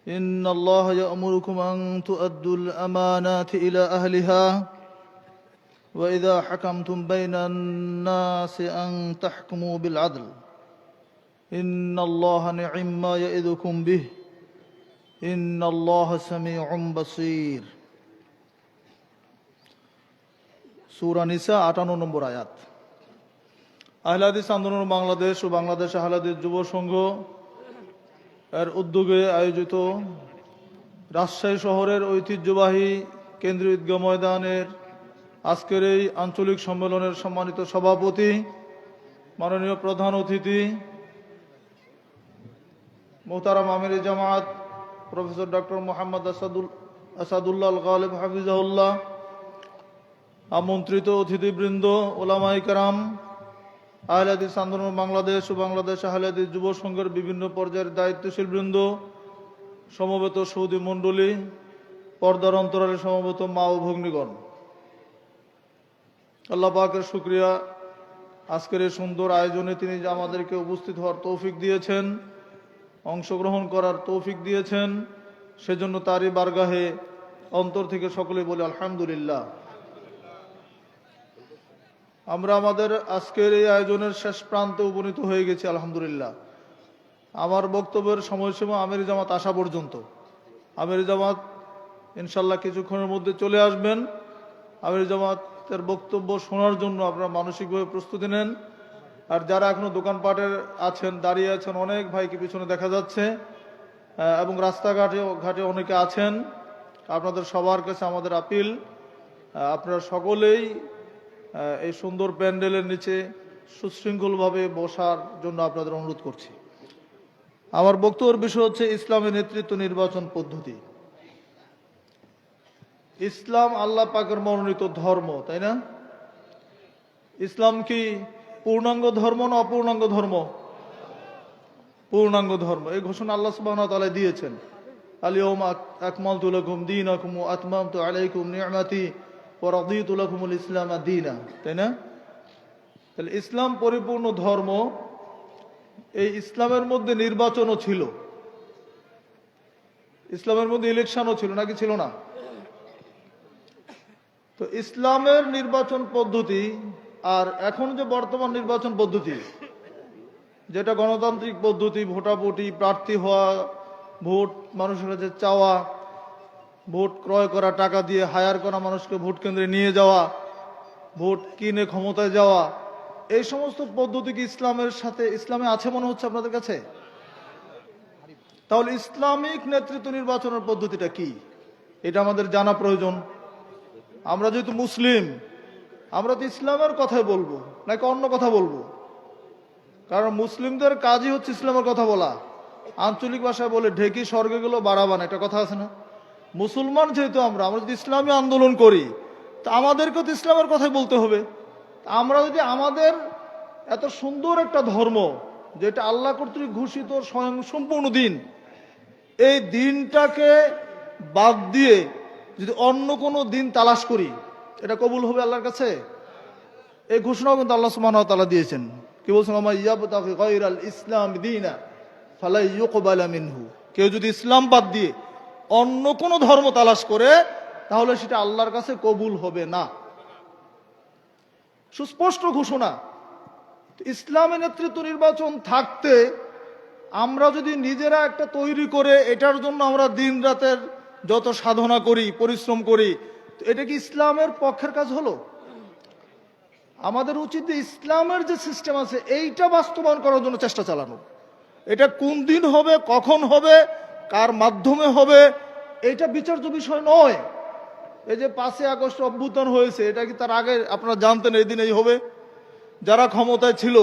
إن الله يأمركم أن تؤدوا الأمانات إلى أهلها وإذا حكمتم بين الناس أن تحكموا بالعدل إن الله نعم ما يئذكم به إن الله سميع بصير সূরা নিসা 58 নম্বর আয়াত। আহলে হাদিস আন্দোলন বাংলাদেশ ও বাংলাদেশ আহলে হাদিস যুব সংঘ এর উদ্যোগে আয়োজিত রাজশাহী শহরের ঐতিহ্যবাহী কেন্দ্রীয় ঈদগাহ ময়দানের আজকের এই আঞ্চলিক সম্মেলনের সম্মানিত সভাপতি, মাননীয় প্রধান অতিথি মোহতারাম আমির জামাত প্রফেসর ডক্টর মোহাম্মদ আসাদুল্লাহ আল গালিব হাফিজাহুল্লাহ, আমন্ত্রিত অতিথিবৃন্দ, ওলামায়ে কেরাম, আহলে হাদিস আন্দোলন বাংলাদেশ ও বাংলাদেশ আহলে হাদিস যুব সংঘের বিভিন্ন পর্যায়ের দায়িত্বশীল বৃন্দ, সমবেত সৌদি মণ্ডলী, পর্দার অন্তরালে সমবেত মা ও ভগ্নীগণ, আল্লাহ পাকের শুকরিয়া, আজকের এই সুন্দর আয়োজনে তিনি যে আমাদেরকে উপস্থিত হওয়ার তৌফিক দিয়েছেন, অংশগ্রহণ করার তৌফিক দিয়েছেন, সেজন্য তারই বারগাহে অন্তর থেকে সকলে বলি আলহামদুলিল্লাহ। আমরা আমাদের আজকের এই আয়োজনের শেষ প্রান্তে উপনীত হয়ে গেছি আলহামদুলিল্লাহ। আমার বক্তব্যের সময়সীমা আমির জামাত আসা পর্যন্ত। আমির জামাত ইনশাল্লাহ কিছুক্ষণের মধ্যে চলে আসবেন। আমির জামাতের বক্তব্য শোনার জন্য আপনারা মানসিকভাবে প্রস্তুতি নেন। আর যারা এখনো দোকানপাটের আছেন, দাঁড়িয়ে আছেন, অনেক ভাইকে পিছনে দেখা যাচ্ছে, এবং রাস্তাঘাটে অনেকে আছেন, আপনাদের সবার কাছে আমাদের আপিল, আপনারা সকলেই এই সুন্দর প্যান্ডেলের নিচে সুশৃঙ্খলভাবে বসার জন্য আপনাদের অনুরোধ করছি। আমার বক্তব্যের বিষয় হচ্ছে ইসলামের নেতৃত্ব নির্বাচন পদ্ধতি। ইসলাম আল্লাহ পাকের মনোনীত ধর্ম, তাই না? ইসলাম কি পূর্ণাঙ্গ ধর্ম না অপূর্ণাঙ্গ ধর্ম? পূর্ণাঙ্গ ধর্ম। এই ঘোষণা আল্লাহ সুবহানাহু ওয়া তাআলা দিয়েছেন, আল-ইয়াওমা আকমালতু লাকুম দীনাকুম ওয়া আতমামতু আলাইকুম নি'মাতি ওয়া রাদিতু লাকুমুল ইসলাম দীনা, তাই না? তাহলে ইসলাম পরিপূর্ণ ধর্ম। এই ইসলামের মধ্যে নির্বাচনও ছিল, ইসলামের মধ্যে ইলেকশনও ছিল, নাকি ছিল না? তো ইসলামের নির্বাচন পদ্ধতি আর এখন যে বর্তমান নির্বাচন পদ্ধতি, যেটা গণতান্ত্রিক পদ্ধতি, ভোটাভুটি, প্রার্থী হওয়া, ভোট মানুষের কাছে চাওয়া, ভোট ক্রয় করা, টাকা দিয়ে হায়ার করা মানুষকে ভোট কেন্দ্রে নিয়ে যাওয়া, ভোট কিনে ক্ষমতায় যাওয়া, এই সমস্ত পদ্ধতি কি ইসলামে আছে মনে হচ্ছে আপনাদের কাছে? তাহলে ইসলামিক নেতৃত্ব নির্বাচনের পদ্ধতিটা কি, এটা আমাদের জানা প্রয়োজন। আমরা যেহেতু মুসলিম, আমরা তো ইসলামের কথাই বলবো নাকি অন্য কথা বলবো? কারণ মুসলিমদের কাজই হচ্ছে ইসলামের কথা বলা। আঞ্চলিক ভাষায় বলে ঢেকি স্বর্গে গেল বাড়াবান, একটা কথা আছে না? মুসলমান যেহেতু আমরা যদি ইসলামী আন্দোলন করি, তা আমাদেরকেও তো ইসলামের কথাই বলতে হবে। আমরা যদি আমাদের এত সুন্দর একটা ধর্ম, যেটা আল্লাহ কর্তৃক ঘোষিত স্বয়ং সম্পূর্ণ দিন, এই দিনটাকে বাদ দিয়ে যদি অন্য কোনো দিন তালাশ করি, এটা কবুল হবে আল্লাহর কাছে? এই ঘোষণাও কিন্তু আল্লাহ সুবহানাহু ওয়া তাআলা দিয়েছেন। কি বলছেন? আমা ইয়াবতাগি গায়রাল ইসলাম দীনা ফালা ইউকবালা মিনহু। কেউ যদি ইসলাম বাদ দিয়ে অন্য কোনো ধর্ম তালাশ করে, তাহলে সেটা আল্লাহর কাছে কবুল হবে না। সুস্পষ্ট ঘোষণা। ইসলামের নেতৃত্ব নির্বাচন থাকতে আমরা যদি নিজেরা একটা তৈরি করে এটার জন্য আমরা দিন রাতের যত সাধনা করি, পরিশ্রম করি, এটা কি ইসলামের পক্ষের কাজ হলো? আমাদের উচিত ইসলামের যে সিস্টেম আছে এইটা বাস্তবায়ন করার জন্য চেষ্টা চালানো। এটা কোন দিন হবে, কখন হবে, কার মাধ্যমে হবে, এটা বিচার্য বিষয় নয়। এই যে 5ই আগস্ট অভ্যুত্থান হয়েছে, এটা কি তার আগে আপনারা জানতেন এই দিন এই হবে? যারা ক্ষমতায় ছিল,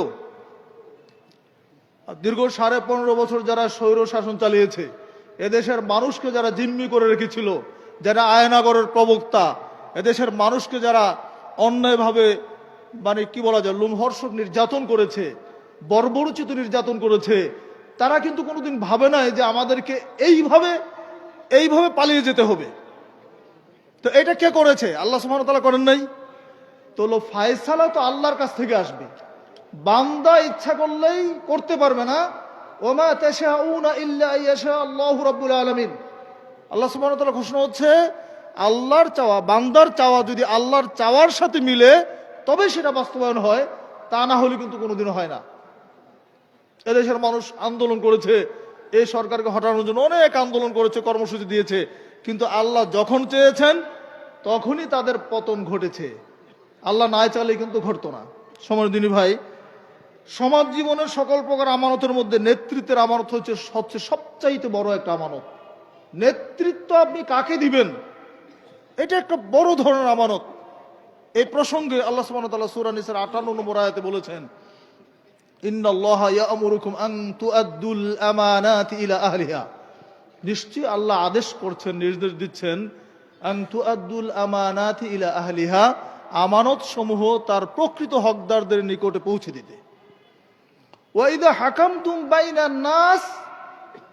দীর্ঘ 15.5 বছর যারা স্বৈর শাসন চালিয়েছে, এদেশের মানুষকে যারা জিম্মি করে রেখেছিল, যারা আয়নাগরের প্রবক্তা, এদেশের মানুষকে যারা অন্যায়ভাবে মানে কি বলা যায় লোমহর্ষক নির্যাতন করেছে, বর্বরোচিত নির্যাতন করেছে, তারা কিন্তু কোনোদিন ভাবে নাই যে আমাদেরকে এইভাবে পালিয়ে যেতে হবে। তো এটা কে করেছে? আল্লাহ সুবহানাহু ওয়া তাআলা করেন নাই? তো ফায়সালা তো আল্লাহর কাছ থেকে আসবে, বান্দা ইচ্ছা করলেই করতে পারবে না। ওমা তাশাউনা ইল্লা আইয়াশা আল্লাহু রাব্বুল আলামিন। আল্লাহ সুবহানাহু ওয়া তাআলা ঘোষণা হচ্ছে, আল্লাহর চাওয়া, বান্দার চাওয়া যদি আল্লাহর চাওয়ার সাথে মিলে তবে সেটা বাস্তবায়ন হয়, তা না হলে কিন্তু কোনোদিনও হয় না। এদেশের মানুষ আন্দোলন করেছে, এই সরকারকে হটানোর জন্য অনেক আন্দোলন করেছে, কর্মসূচি দিয়েছে, কিন্তু আল্লাহ যখন চেয়েছেন তখনই তাদের পতন ঘটেছে। আল্লাহ না চাইলে কিন্তু ঘটতো না। সমাজদিনী ভাই, সমাজ জীবনের সকল প্রকার আমানতের মধ্যে নেতৃত্বের আমানত হচ্ছে সবচাইতে বড় একটা আমানত। নেতৃত্ব আপনি কাকে দিবেন, এটা একটা বড় ধরনের আমানত। এই প্রসঙ্গে আল্লাহ সুবহানাহু ওয়া তাআলা সূরা নিসার 58 নম্বর আয়াতে বলেছেন, ইন্নাল্লাহা ইয়া'মুরুকুম আন তুআদ্দুল আমানাতি ইলা আহলিহা। নিশ্চয়ই আল্লাহ আদেশ করছেন, নির্দেশ দিচ্ছেন, আন তুআদ্দুল আমানাতি ইলা আহলিহা, আমানত সমূহ তার প্রকৃত হকদারদের নিকটে পৌঁছে দিতে। ওয়া ইযা হাকামতুম বাইনান নাস,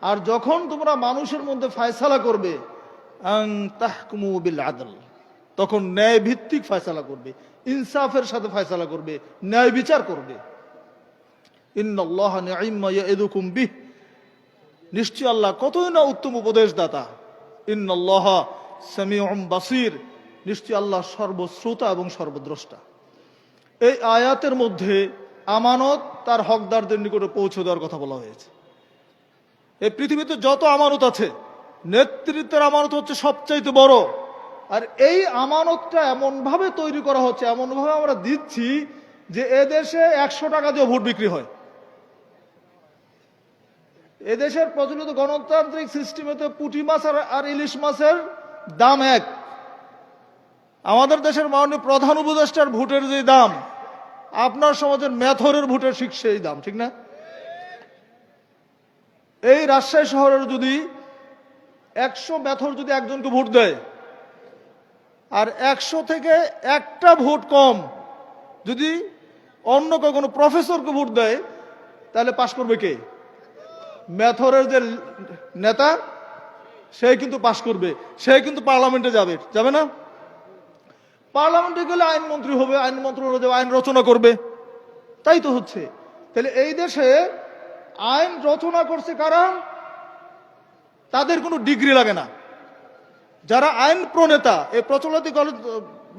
আর যখন তোমরা মানুষের মধ্যে ফয়সালা করবে, আন তাহকুমু বিল আদল, তখন ন্যায় ভিত্তিক ফয়সালা করবে, ইনসাফের সাথে ফয়সালা করবে, ন্যায় বিচার করবে। ইন্নাল্লাহা নি'ম্মা ইয়া'iদুকুম বিহ, নিশ্চয় আল্লাহ কতই না উত্তম উপদেশদাতা। ইন্নাল্লাহা সামিউম বাসীর, নিশ্চয় আল্লাহ সর্বশ্রোতা এবং সর্বদ্রষ্টা। এই আয়াতের মধ্যে আমানত তার হকদারদের নিকটে পৌঁছে দেওয়ার কথা বলা হয়েছে। এই পৃথিবীতে যত আমানত আছে, নেতৃত্বের আমানত হচ্ছে সবচাইতে বড়। আর এই আমানতটা এমন ভাবে তৈরি করা হচ্ছে, এমন ভাবে আমরা দিচ্ছি যে এদেশে 100 টাকা দিয়ে ভোট বিক্রি হয়। এদেশের প্রচলিত গণতান্ত্রিক সিস্টেমেতে পুঁটি মাছ আর ইলিশ মাছের দাম এক। আমাদের দেশের মাননীয় প্রধান উপদেষ্টার ভোটের যে দাম, আপনার সমাজের মেথরের ভোটের ঠিক সেই দাম, ঠিক না? এই রাজশাহী শহরের যদি 100 মেথর যদি একজনকে ভোট দেয়, আর 100 থেকে একটা ভোট কম যদি অন্য কোনো প্রফেসরকে ভোট দেয়, তাহলে পাশ করবে কে? মেথরের যে নেতা, সে কিন্তু পাশ করবে, সে কিন্তু পার্লামেন্টে যাবে, যাবে না? পার্লামেন্টে গেলে আইনমন্ত্রী হবে, আইনমন্ত্রী হলে আইন রচনা করবে, তাই তো হচ্ছে। তাহলে এই দেশে আইন রচনা করছে কারা? তাদের কোনো ডিগ্রি লাগে না। যারা আইন প্রণেতা, এই প্রচলিত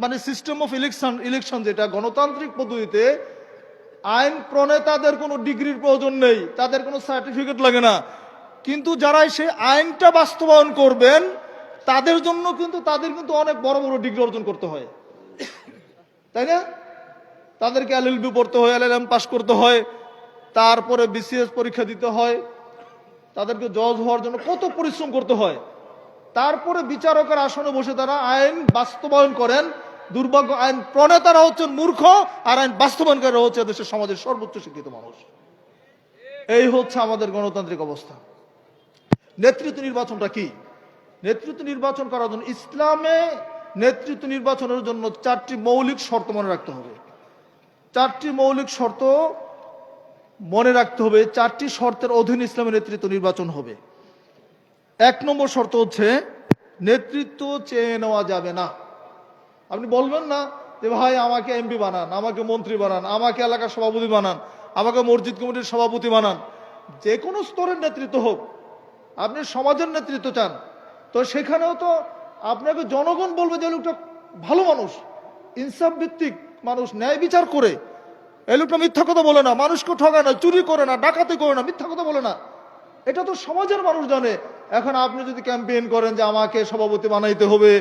মানে সিস্টেম অফ ইলেকশন যেটা গণতান্ত্রিক পদ্ধতিতে, আইন প্রণেতাদের কোনো ডিগ্রির প্রয়োজন নেই, তাদের কোনো সার্টিফিকেট লাগে না। কিন্তু যারা সেই আইনটা বাস্তবায়ন করবেন, তাদের জন্য কিন্তু অনেক বড় বড় ডিগ্রি অর্জন করতে হয়, তাই না? তাদেরকে এলএলবি পড়তে হয়, এলএলএম পাস করতে হয়, তারপরে বিসিএস পরীক্ষা দিতে হয়, তাদেরকে জজ হওয়ার জন্য কত পরিশ্রম করতে হয়। তারপরে বিচারকের আসনে বসে তারা আইন বাস্তবায়ন করেন। দুর্ভাগ্য, আইন প্রণেতারা হচ্ছেন মূর্খ, আর আইন বাস্তবায়নকারীরা হচ্ছে দেশের সমাজের সর্বোচ্চ শিক্ষিত মানুষ। এই হচ্ছে আমাদের গণতান্ত্রিক অবস্থা। নেতৃত্ব নির্বাচনটা কি? নেতৃত্ব নির্বাচন করার জন্য ইসলামে নেতৃত্ব নির্বাচনের জন্য 4টি মৌলিক শর্ত মনে রাখতে হবে। 4টি মৌলিক শর্ত মনে রাখতে হবে। 4টি শর্তের অধীনে ইসলামে নেতৃত্ব নির্বাচন হবে। 1 নম্বর শর্ত হচ্ছে, নেতৃত্ব চেয়ে নেওয়া যাবে না। আপনি বলবেন না যে ভাই আমাকে এমপি বানান, আমাকে মন্ত্রী বানান, আমাকে এলাকার সভাপতি বানান, আমাকে মসজিদ কমিটির সভাপতি বানান। যে কোনো স্তরের নেতৃত্ব হোক, আপনি সমাজের নেতৃত্ব চান, তো সেখানেও তো আপনাকে জনগণ বলবে যে লোকটা ভালো মানুষ, ইনসাফ ভিত্তিক মানুষ, ন্যায় বিচার করে, এই লোকটা মিথ্যা কথা বলে না, মানুষকে ঠকায় না, চুরি করে না, ডাকাতি করে না, মিথ্যা কথা বলে না। এটা তো সমাজের মানুষ জানে। এখন আপনি যদি ক্যাম্পেইন করেন যে আমাকে সভাপতি বানাইতে হবে,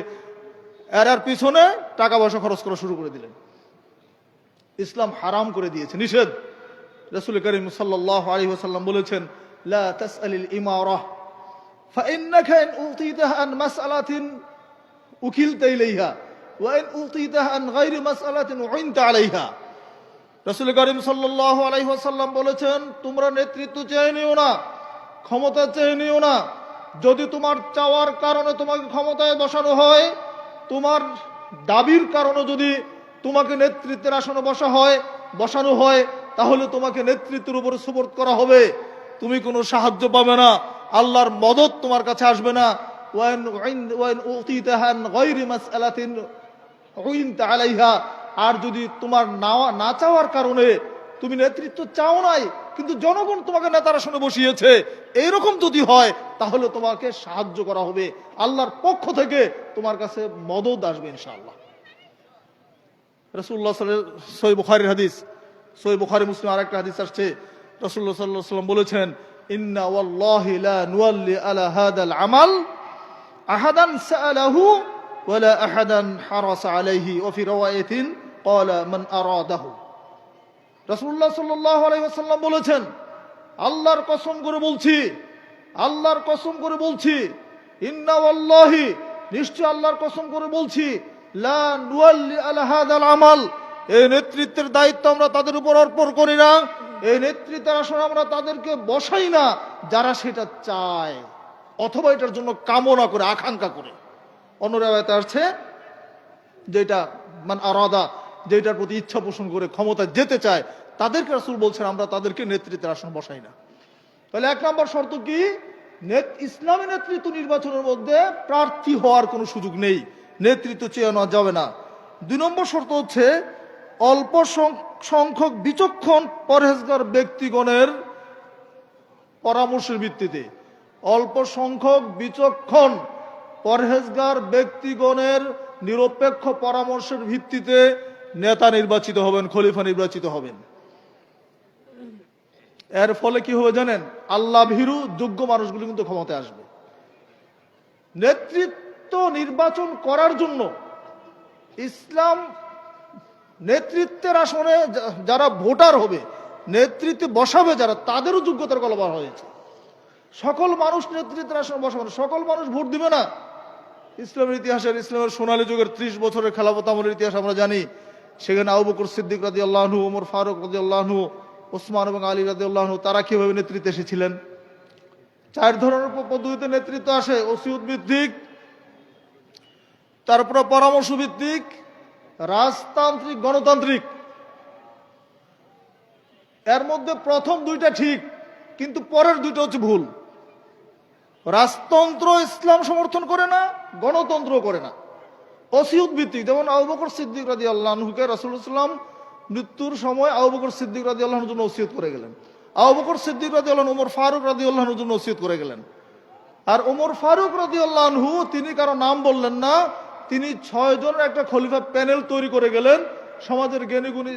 এর পিছনে টাকা পয়সা খরচ করা শুরু করে দিলেন। ইসলাম হারাম করে দিয়েছে, নিষেধ। রাসূল করিম সাল্লাল্লাহু আলাইহি ওয়াসাল্লাম বলেছেন, লা তাসআলিল ইমারাহ ফাইন্নাকা ইন উতিতাহা আন মাসআলাতিন উকিলতা ইলাইহা ওয়া ইন উতিতাহা আন গায়রি মাসআলাতিন উইনতা আলাইহা। রাসূল করিম সাল্লাল্লাহু আলাইহি ওয়াসাল্লাম বলেছেন, তোমরা নেতৃত্ব চেয়ে নিও না, ক্ষমতা চেয়ে নিও না। যদি তোমার চাওয়ার কারণে তোমাকে ক্ষমতায় বসানো হয়, তোমার দাবির কারণে যদি তোমাকে নেতৃত্বের আসনে বসানো হয়, তাহলে তোমাকে নেতৃত্বের উপরে সুপর্দ করা হবে। তুমি কোনো সাহায্য পাবে না, আল্লাহর মদদ তোমার কাছে আসবে না, ওয়াইন উতিতাহা আন গায়রি মাসআলাতিন উইনতা আলাইহা, আর যদি তোমার না চাওয়ার কারণে তুমি নেতৃত্ব চাও নাই কিন্তু জনগণ তোমাকে নেতার আসনে বসিয়েছে, এইরকম যদি হয় তাহলে তোমাকে সাহায্য করা হবে, আল্লাহর পক্ষ থেকে তোমার কাছে মদদ আসবে ইনশাআল্লাহ। রাসূলুল্লাহ সহিহ বুখারীর হাদিস, সহিহ বুখারী মুসলিম আরেকটা হাদিস আসছে, রাসূলুল্লাহ সাল্লাল্লাহু আলাইহি ওয়াসাল্লাম বলেছেন, ইন্না ওয়াল্লাহি লা নুওয়াল্লি আলা হাদাল আমাল আহাদান সাআলাহু ওয়ালা আহাদান হারাসা আলাইহি ওয়া ফি রাওয়ায়াতিন ক্বালা মান আরাদাহু। রাসূলুল্লাহ সাল্লাল্লাহু আলাইহি ওয়াসাল্লাম বলেছেন, আল্লাহর কসম করে বলছি, আল্লাহর কসম করে বলছি, ইন্না ওয়াল্লাহি, নিশ্চয় আল্লাহর কসম করে বলছি, লা নুওয়াল্লি আলা হাদাল আমাল, এই নেতৃত্বের দায়িত্ব আমরা তাদের উপর অর্পণ করি না, এই নেতৃত্বের আসনে আমরা তাদেরকে বসাই না যারা সেটা চায় অথবা এটার জন্য কামনা করে, আকাঙ্ক্ষা করে। অন্য রাওয়ায়াতে আসছে যেটা মান আরাদা, যেটার প্রতি ইচ্ছা পোষণ করে ক্ষমতা যেতে চায় তাদেরকে রাসূল বলছেন আমরা তাদেরকে নেতৃত্বের আসন বসাই না। তাহলে এক নম্বর শর্ত কি, ইসলামী নেতৃত্ব নির্বাচনের মধ্যে প্রার্থী হওয়ার কোনো সুযোগ নেই, নেতৃত্ব চেয়ে নেওয়া যাবে না। দুই নম্বর শর্ত হচ্ছে অল্প সংখ্যক বিচক্ষণ পরহেজগার ব্যক্তিগণের পরামর্শের ভিত্তিতে, অল্প সংখ্যক বিচক্ষণ পরহেজগার ব্যক্তিগণের নিরপেক্ষ পরামর্শের ভিত্তিতে নেতা নির্বাচিত হবেন, খলিফা নির্বাচিত হবেন। এর ফলে কি হবে জানেন, আল্লাহ ভীরু যোগ্য মানুষগুলো কিন্তু ক্ষমতায় আসবে। নেতৃত্ব নির্বাচন করার জন্য ইসলাম নেতৃত্বের আসনে যারা ভোটার হবে, নেতৃত্বে বসাবে যারা, তাদেরও যোগ্যতার কথা বলা হয়েছে। সকল মানুষ নেতৃত্বের আসনে বসাবে না, সকল মানুষ ভোট দিবে না। ইসলামের ইতিহাসের, ইসলামের সোনালী যুগের 30 বছরের খেলাফত আমলের ইতিহাস আমরা জানি। সেখানে আবু বকর সিদ্দিক রাদিয়াল্লাহু আনহু, ওমর ফারুক রাদিয়াল্লাহু আনহু, ওসমান এবং আলী রাদিয়াল্লাহু আনহু, তারা কিভাবে নেতৃত্বে এসেছিলেন? 4 ধরনের পদ্ধতিতে নেতৃত্ব আসে, ওসিয়ত ভিত্তিক, তারপরে পরামর্শ ভিত্তিক, রাজতান্ত্রিক, গণতান্ত্রিক। এর মধ্যে প্রথম দুইটা ঠিক, কিন্তু পরের দুইটা হচ্ছে ভুল। রাজতন্ত্র ইসলাম সমর্থন করে না, গণতন্ত্র করে না। ওসিয়ত ভিত্তিক, যেমন আবু বকর সিদ্দিক রাদিয়াল্লাহু আনহুকে রাসূলুল্লাহ সাল্লাল্লাহু আলাইহি ওয়াসাল্লাম মৃত্যুর সময় আবু বকর সিদ্দিক রাদিয়াল্লাহু আনহুর জন্য ওসিয়ত করে গেলেন। আবু বকর সিদ্দিক রাদিয়াল্লাহু আনহু ওমর ফারুক রাদিয়াল্লাহু আনহুর জন্য ওসিয়ত করে গেলেন। আর ওমর ফারুক রাদিয়াল্লাহু আনহু তিনি কারো নাম বললেন না, তিনি 6 জনের একটা খলিফা প্যানেল তৈরি করে গেলেন। সমাজের জ্ঞানী গুণী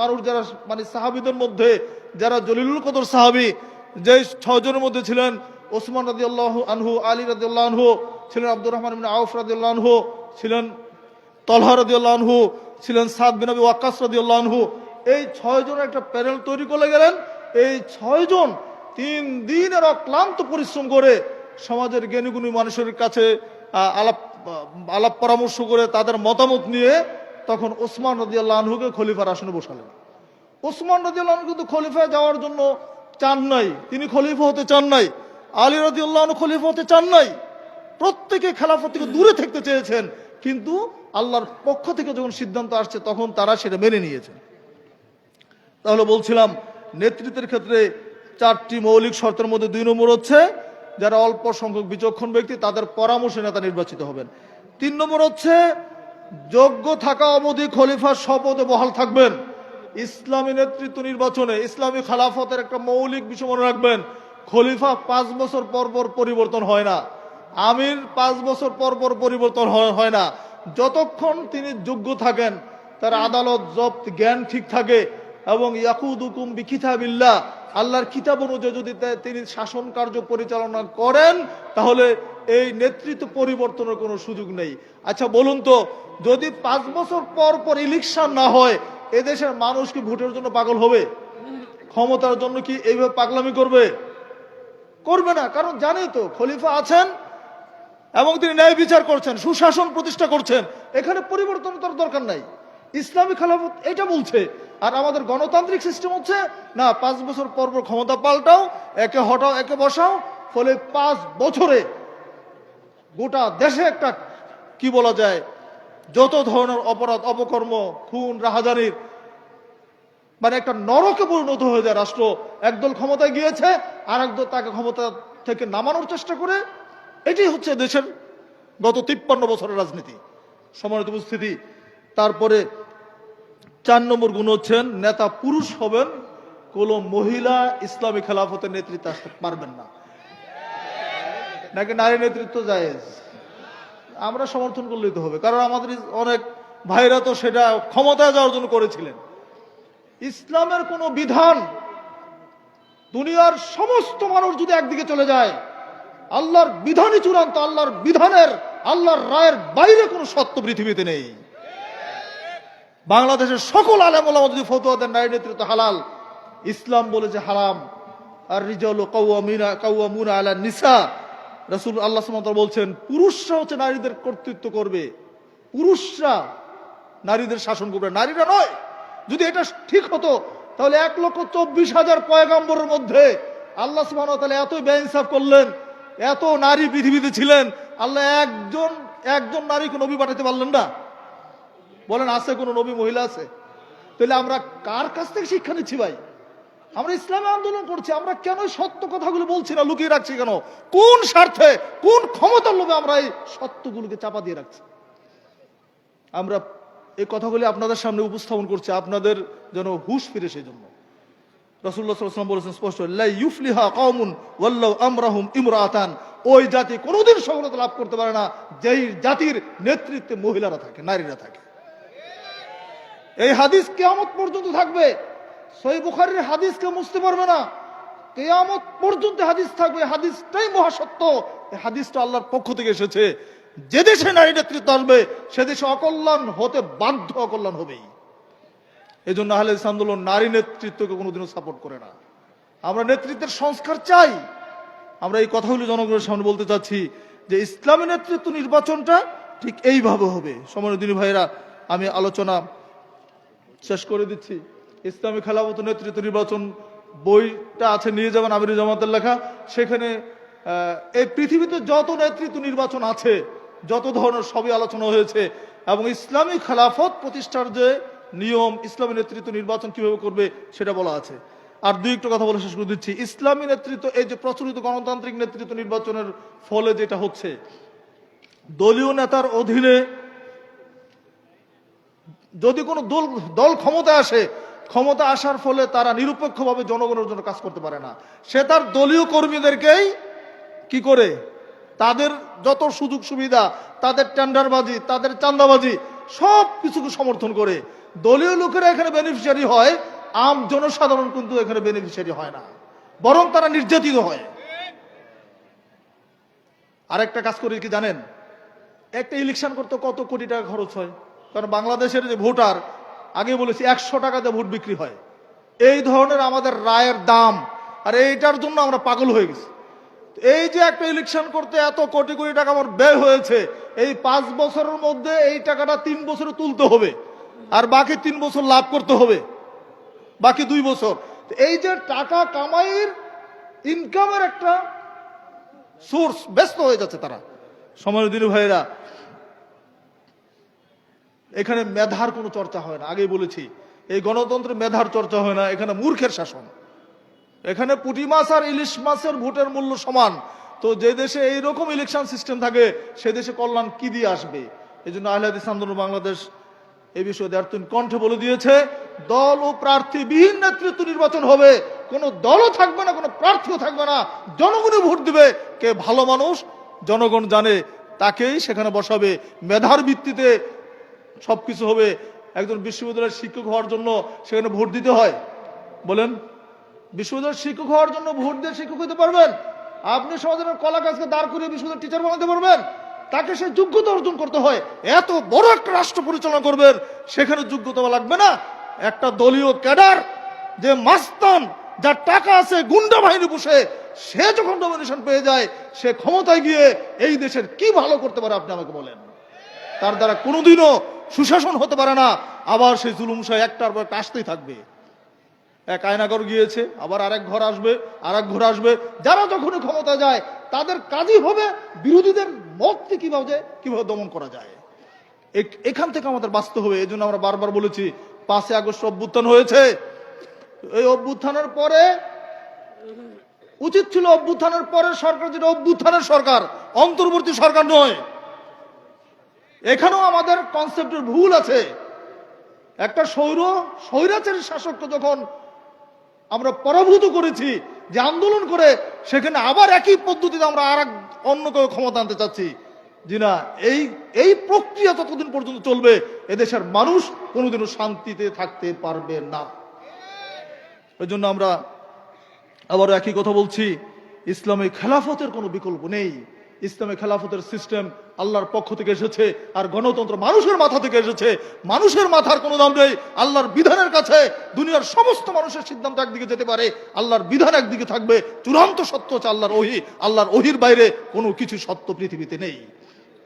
মানুষ যারা, মানে সাহাবীদের মধ্যে যারা জলিলুল কদর সাহাবী, যে 6 জনের মধ্যে ছিলেন ওসমান রাদিয়াল্লাহু আনহু, আলী রাদিয়াল্লাহু আনহু, ছিলেন আব্দুর রহমান ইবনে আউফ রাদিয়াল্লাহু আনহু, ছিলেন তলহা রাদিয়াল্লাহু আনহু, ছিলেন সাদ বিন আবি ওয়াক্কাস রাদিয়াল্লাহু আনহু। এই 6 জনের একটা প্যানেল তৈরি করে গেলেন। এই 6 জন 3 দিনের অক্লান্ত পরিশ্রম করে সমাজের জ্ঞানীগুণী মানুষের কাছে আলাপ পরামর্শ করে তাদের মতামত নিয়ে তখন ওসমান রাদিয়াল্লাহু আনহুকে খলিফার আসনে বসালেন। ওসমান রাদিয়াল্লাহু আনহু কিন্তু খলিফায় যাওয়ার জন্য চান নাই, তিনি খলিফা হতে চান নাই। আলী রাদিয়াল্লাহু আনহু খলিফা হতে চান নাই। প্রত্যেকে খেলাফত থেকে দূরে থাকতে চেয়েছেন, কিন্তু আল্লাহর পক্ষ থেকে যখন সিদ্ধান্ত আসছে তখন তারা সেটা মেনে নিয়েছেন। তাহলে বলছিলাম নেতৃত্বের ক্ষেত্রে 4টি মৌলিক শর্তের মধ্যে 2 নম্বর হচ্ছে যারা অল্প সংখ্যক বিচক্ষণ ব্যক্তি, তাদের পরামর্শে নেতা নির্বাচিত হবেন। 3 নম্বর হচ্ছে যোগ্য থাকা অবধি খলিফার শপথে বহাল থাকবেন। ইসলামী নেতৃত্ব নির্বাচনে ইসলামী খেলাফতের একটা মৌলিক বিষয় মনে রাখবেন, খলিফা 5 বছর পর পর পরিবর্তন হয় না, আমির 5 বছর পর পর পরিবর্তন হয় না। যতক্ষণ তিনি যোগ্য থাকেন, তার আদালত জব্দ জ্ঞান ঠিক থাকে এবং ইয়াকুদুকুম বিকিতাবিল্লাহ, আল্লাহর কিতাব অনুযায়ী যদি তিনি শাসন কার্য পরিচালনা করেন, তাহলে এই নেতৃত্ব পরিবর্তনের কোনো সুযোগ নেই। আচ্ছা বলুন তো, যদি 5 বছর পর পর ইলেকশন না হয়, এদেশের মানুষ কি ভোটের জন্য পাগল হবে? ক্ষমতার জন্য কি এইভাবে পাগলামি করবে? করবে না, কারণ জানে তো খলিফা আছেন এবং তিনি ন্যায় বিচার করছেন, সুশাসন প্রতিষ্ঠা করছেন, এখানে পরিবর্তন তার দরকার নাই। ইসলামী খেলাফত এটা বলছে। আর আমাদের গণতান্ত্রিক সিস্টেম হচ্ছে না, 5 বছর পর পর ক্ষমতা পাল্টাও, একে হটাও, একে বসাও, ফলে 5 বছরে গোটা দেশে একটা কি বলা যায়, যত ধরনের অপরাধ, অপকর্ম, খুন, রাহাজানির, মানে একটা নরকে পরিণত হয়ে যায় রাষ্ট্র। একদল ক্ষমতায় গিয়েছে, আর একদল তাকে ক্ষমতা থেকে নামানোর চেষ্টা করে, এটাই হচ্ছে দেশের গত 53 বছরের রাজনীতি। সম্মানিত উপস্থিতি, তারপরে 4 নম্বর গুণ হচ্ছেন নেতা পুরুষ হবেন, কোন মহিলা ইসলামী খেলাফতের নেতৃত্বে আসতে পারবেন না। নাকি নারী নেতৃত্ব জায়েজ? আমরা সমর্থন করলেই তো হবে, কারণ আমাদের অনেক ভাইরা তো সেটা ক্ষমতায় যাওয়ার জন্য করেছিলেন। ইসলামের কোন বিধান দুনিয়ার সমস্ত মানুষ যদি একদিকে চলে যায়, আল্লাহর বিধানই চূড়ান্ত, আল্লাহর বিধানের, আল্লাহর রায়ের বাইরে কোনো সত্য পৃথিবীতে নেই। বাংলাদেশের সকল আলেম ওলামা যদি ফতোয়া দেন নারী নেতৃত্ব হালাল, ইসলাম বলেছে হারাম। আর রিজালু কাওয়ামুনা আলা নিসা, রাসূল আল্লাহ সুবহানাহু ওয়া তাআলা বলছেন পুরুষরা হচ্ছে নারীদের কর্তৃত্ব করবে, পুরুষরা নারীদের শাসন করবে, নারীরা নয়। যদি এটা ঠিক হতো তাহলে 1,24,000 পয়গম্বরের মধ্যে আল্লাহ সুবহানাহু ওয়া তাআলা এত বেইনসাফ করলেন, এত নারী পৃথিবীতে ছিলেন, আল্লাহ একজন নারীকে নবী পাঠাতে পারলেন না? বলেন আছে কোন নবী মহিলা আছে? তাহলে আমরা কার কাছ থেকে শিক্ষা নিচ্ছি ভাই? আমরা ইসলামে আন্দোলন করছি, আমরা কেন সত্য কথাগুলো বলছি না, লুকিয়ে রাখছি কেন? কোন স্বার্থে, কোন ক্ষমতার লোভে আমরা এই সত্যগুলোকে চাপা দিয়ে রাখছি? আমরা এই কথাগুলি আপনাদের সামনে উপস্থাপন করছি, আপনাদের যেন হুঁশ ফিরে। সেই জন্য রাসূলুল্লাহ সাল্লাল্লাহু আলাইহি ওয়াসাল্লাম বলেছেন স্পষ্ট, লা ইউফলিহা কওমুন ওয়াল্লাহু আমরাহুম ইমরাআতান, ওই জাতি কোনোদিন সফলতা লাভ করতে পারে না যেই জাতির নেতৃত্বে মহিলারা থাকে, নারীরা থাকে। এই হাদিস কিয়ামত পর্যন্ত থাকবে। সহিহ বুখারীর হাদিস কেউ মুছতে পারবে না, কিয়ামত পর্যন্ত হাদিস থাকবে। হাদিসটাই মহাসত্য। এই হাদিসটা আল্লাহর পক্ষ থেকে এসেছে। যে দেশে নারী নেতৃত্ব আসবে সে দেশে অকল্যাণ হতে বাধ্য, অকল্যাণ হবেই। এই জন্য আহলে হাদিস আন্দোলন নারী নেতৃত্বকে কোনোদিনও সাপোর্ট করে না। আমরা নেতৃত্বের সংস্কার চাই। আমরা এই কথাগুলো জনগণের সামনে বলতে চাচ্ছি যে ইসলামী নেতৃত্ব নির্বাচনটা ঠিক এইভাবে হবে। সম্মানিত দিনী ভাইরা, আমি আলোচনা শেষ করে দিচ্ছি। ইসলামী খেলাফত নেতৃত্ব নির্বাচন বইটা আছে, নিয়ে যাবেন, আমির জামাতের লেখা। সেখানে এই পৃথিবীতে যত নেতৃত্ব নির্বাচন আছে, যত ধরনের সবই আলোচনা হয়েছে, এবং ইসলামী খেলাফত প্রতিষ্ঠার যে নিয়ম, ইসলামী নেতৃত্ব নির্বাচন কিভাবে করবে সেটা বলা আছে। আর দুই একটা কথা বলে শেষ করে দিচ্ছি। ইসলামী নেতৃত্ব, এই যে প্রচলিত গণতান্ত্রিক নেতৃত্ব নির্বাচনের ফলে যেটা হচ্ছে, দলীয় নেতার অধীনে যদি কোনো দল ক্ষমতায় আসে, ক্ষমতা আসার ফলে তারা নিরপেক্ষভাবে জনগণের জন্য কাজ করতে পারে না। সে তার দলীয় কর্মীদেরকেই কি করে, তাদের যত সুযোগ সুবিধা, তাদের টেন্ডারবাজি, তাদের চাঁদাবাজি, সব কিছুকে সমর্থন করে। দলীয় লোকেরা এখানে বেনিফিশিয়ারি হয়, আম জনসাধারণ কিন্তু এখানে বেনিফিশিয়ারি হয় না, বরং তারা নির্যাতিত হয়। আরেকটা কাজ করে কি জানেন? একটা ইলেকশন করতে কত কোটি টাকা খরচ হয়? কারণ বাংলাদেশের যে ভোটার, আগে বলেছি 100 টাকাতে ভোট বিক্রি হয়। এই ধরনের আমাদের রায়ের দাম, আর এইটার জন্য আমরা পাগল হয়ে গেছি। এই যে একটা ইলেকশন করতে এত কোটি কোটি টাকা আমার ব্যয় হয়েছে, এই 5 বছরের মধ্যে এই টাকাটা 3 বছরে তুলতে হবে, আর বাকি 3 বছর লাভ করতে হবে, বাকি 2 বছর। এই যে টাকা কামাইয়ের, ইনকামের একটা সোর্স ব্যস্ত হয়ে যাচ্ছে তারা। সম্মানিত দিনী ভাইরা, এখানে মেধার কোনো চর্চা হয় না। আগেই বলেছি, এই গণতন্ত্রে মেধার চর্চা হয় না, এখানে মূর্খের শাসন। এখানে পুঁটি মাছ আর ইলিশ মাছের ভোটের মূল্য সমান। তো যে দেশে এইরকম ইলেকশন সিস্টেম থাকে, সে দেশে কল্যাণ কি দিয়ে আসবে? এই জন্য আহলে হাদিস আন্দোলন বাংলাদেশ এই বিষয়ে দ্বার্থহীন কণ্ঠে বলে দিয়েছে, দল ও প্রার্থীবিহীন নেতৃত্ব নির্বাচন হবে। কোনো দলও থাকবে না, কোনো প্রার্থীও থাকবে না, জনগণই ভোট দিবে। কে ভালো মানুষ জনগণ জানে, তাকেই সেখানে বসাবে। মেধার ভিত্তিতে সবকিছু হবে। একজন বিশ্ববিদ্যালয়ের শিক্ষক হওয়ার জন্য সেখানে ভোট দিতে হয়? বলেন, বিশ্ববিদ্যালয়ের শিক্ষক হওয়ার জন্য ভোট দিয়ে শিক্ষক হতে পারবেন? আপনি সমাজের কলা গাছকে দাঁড় করিয়ে বিশ্ববিদ্যালয়ের টিচার বানাতে পারবেন? তাকে সে যোগ্যতা অর্জন করতে হয়। এত বড় একটা রাষ্ট্র পরিচালনা করবেন, সেখানে যোগ্যতা লাগবে না? একটা দলীয় ক্যাডার, যে মাস্তান, যার টাকা আছে, গুন্ডা বাহিনী বসে, সে যখন নমিনেশন পেয়ে যায়, সে ক্ষমতায় গিয়ে এই দেশের কি ভালো করতে পারে আপনি আমাকে বলেন? তার দ্বারা কোনোদিনও সুশাসন হতে পারে না। আবার সেই জুলুম শাহ একটার পর একটা আসতেই থাকবে। এক আয়নাঘর গিয়েছে, আবার আরেক ঘর আসবে, আরেক ঘর আসবে। যারা যখনই ক্ষমতা যায়, তাদের কাজই হবে বিরোধীদের মতকে কিভাবে দমন করা যায়। এখান থেকে আমাদের বাঁচতে হবে। এই জন্য আমরা বারবার বলেছি, 5ই আগস্ট অভ্যুত্থান হয়েছে। এই অভ্যুত্থানের পরে উচিত ছিল অভ্যুত্থানের পরের সরকার যেটা অভ্যুত্থানের সরকার, অন্তর্বর্তী সরকার নয়। এখানেও আমাদের কনসেপ্টের ভুল আছে। একটা স্বৈরাচারী শাসককে যখন আমরা পরাভূত করেছি, যে আন্দোলন করে সেখানে আবার একই পদ্ধতিতে আমরা অন্য কেউ ক্ষমতা আনতে চাচ্ছি, জি না, এই প্রক্রিয়া ততদিন পর্যন্ত চলবে এদেশের মানুষ কোনোদিনও শান্তিতে থাকতে পারবে না। এই জন্য আমরা আবারও একই কথা বলছি, ইসলামে খেলাফতের কোনো বিকল্প নেই। ইসলামে খেলাফতের সিস্টেম আল্লাহর পক্ষ থেকে এসেছে, আর গণতন্ত্র মানুষের মাথা থেকে এসেছে। মানুষের মাথার কোনো দাম নেই আল্লাহর বিধানের কাছে। দুনিয়ার সমস্ত মানুষের সিদ্ধান্ত একদিকে যেতে পারে, আল্লাহর বিধান একদিকে থাকবে। চূড়ান্ত সত্য হচ্ছে আল্লাহর ওহী। আল্লাহর ওহীর বাইরে কোনো কিছু সত্য পৃথিবীতে নেই।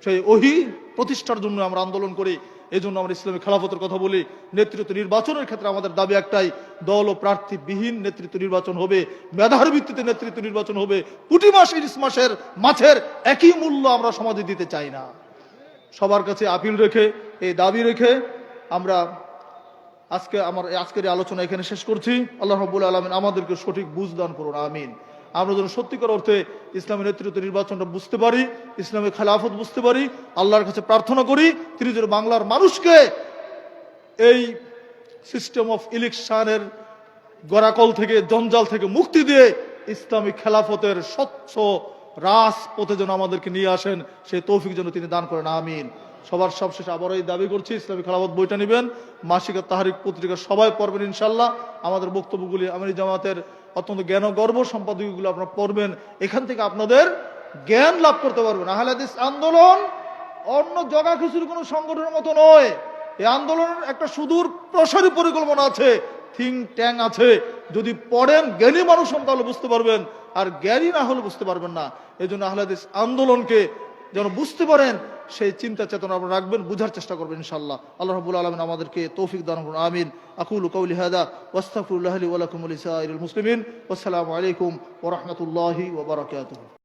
সেই ওহী প্রতিষ্ঠার জন্য আমরা আন্দোলন করি। এই জন্য আমরা ইসলামী খেলাফতের কথা বলি। নেতৃত্ব নির্বাচনের ক্ষেত্রে আমাদের দাবি একটাই, দল ও প্রার্থীবিহীন নেতৃত্ব নির্বাচন হবে, মেধার ভিত্তিতে নেতৃত্ব নির্বাচন হবে। পুঁটি মাছ ইলিশ মাছের একই মূল্য আমরা সমাজে দিতে চাই না। সবার কাছে আপিল রেখে, এই দাবি রেখে আমরা আজকের এই আলোচনা এখানে শেষ করছি। আল্লাহ রাব্বুল আলামিন আমাদেরকে সঠিক বুঝ দান করুন, আমিন। আমরা যেন সত্যিকার অর্থে ইসলামের নেতৃত্ব নির্বাচনটা বুঝতে পারি, ইসলামের খেলাফত বুঝতে পারি। আল্লাহর কাছে প্রার্থনা করি তিনি যেন বাংলার মানুষকে এই সিস্টেম অফ ইলেকশনের গড়াকল থেকে, জঞ্জাল থেকে মুক্তি দিয়ে ইসলামিক খেলাফতের স্বচ্ছ রাজপথে যেন আমাদেরকে নিয়ে আসেন, সেই তৌফিক যেন তিনি দান করেন, আমিন। সবার সবশেষে আবারও এই দাবি করছি, ইসলামী খেলাফত বইটা নেবেন, মাসিক তাহরিক পত্রিকা সবাই পড়বেন ইনশাল্লাহ। আমাদের বক্তব্যগুলি আমিরি জামাতের অত্যন্ত জ্ঞান ও গর্ব সম্পাদকগুলো আপনারা পড়বেন। এখান থেকে আপনাদের জ্ঞান লাভ করতে পারবেন। আহলে হাদিস আন্দোলন অন্য জগা খিচুড়ি কোনো সংগঠনের মতো নয়। এই আন্দোলনের একটা সুদূর প্রসারী পরিকল্পনা আছে, থিঙ্ক ট্যাঙ্ক আছে। যদি পড়েন, জ্ঞানী মানুষ হন, তাহলে বুঝতে পারবেন, আর জ্ঞানী না হলে বুঝতে পারবেন না। এই জন্য আহলে হাদিস আন্দোলনকে যেন বুঝতে পারেন, সেই চিন্তা চেতনা আপনারা রাখবেন, বুঝার চেষ্টা করবেন ইনশাআল্লাহ। আল্লাহ রাব্বুল আলামিন আমাদেরকে তৌফিক দান করুন, আমিন। আকুলু কাউলি হাদা ওয়াস্তাগফিরুল্লাহ লি ওয়া লাকুম ওয়া লিসাইরিল মুসলিমিন। ওয়াসসালামু আলাইকুম ওয়া রাহমাতুল্লাহি ওয়া বারাকাতুহু।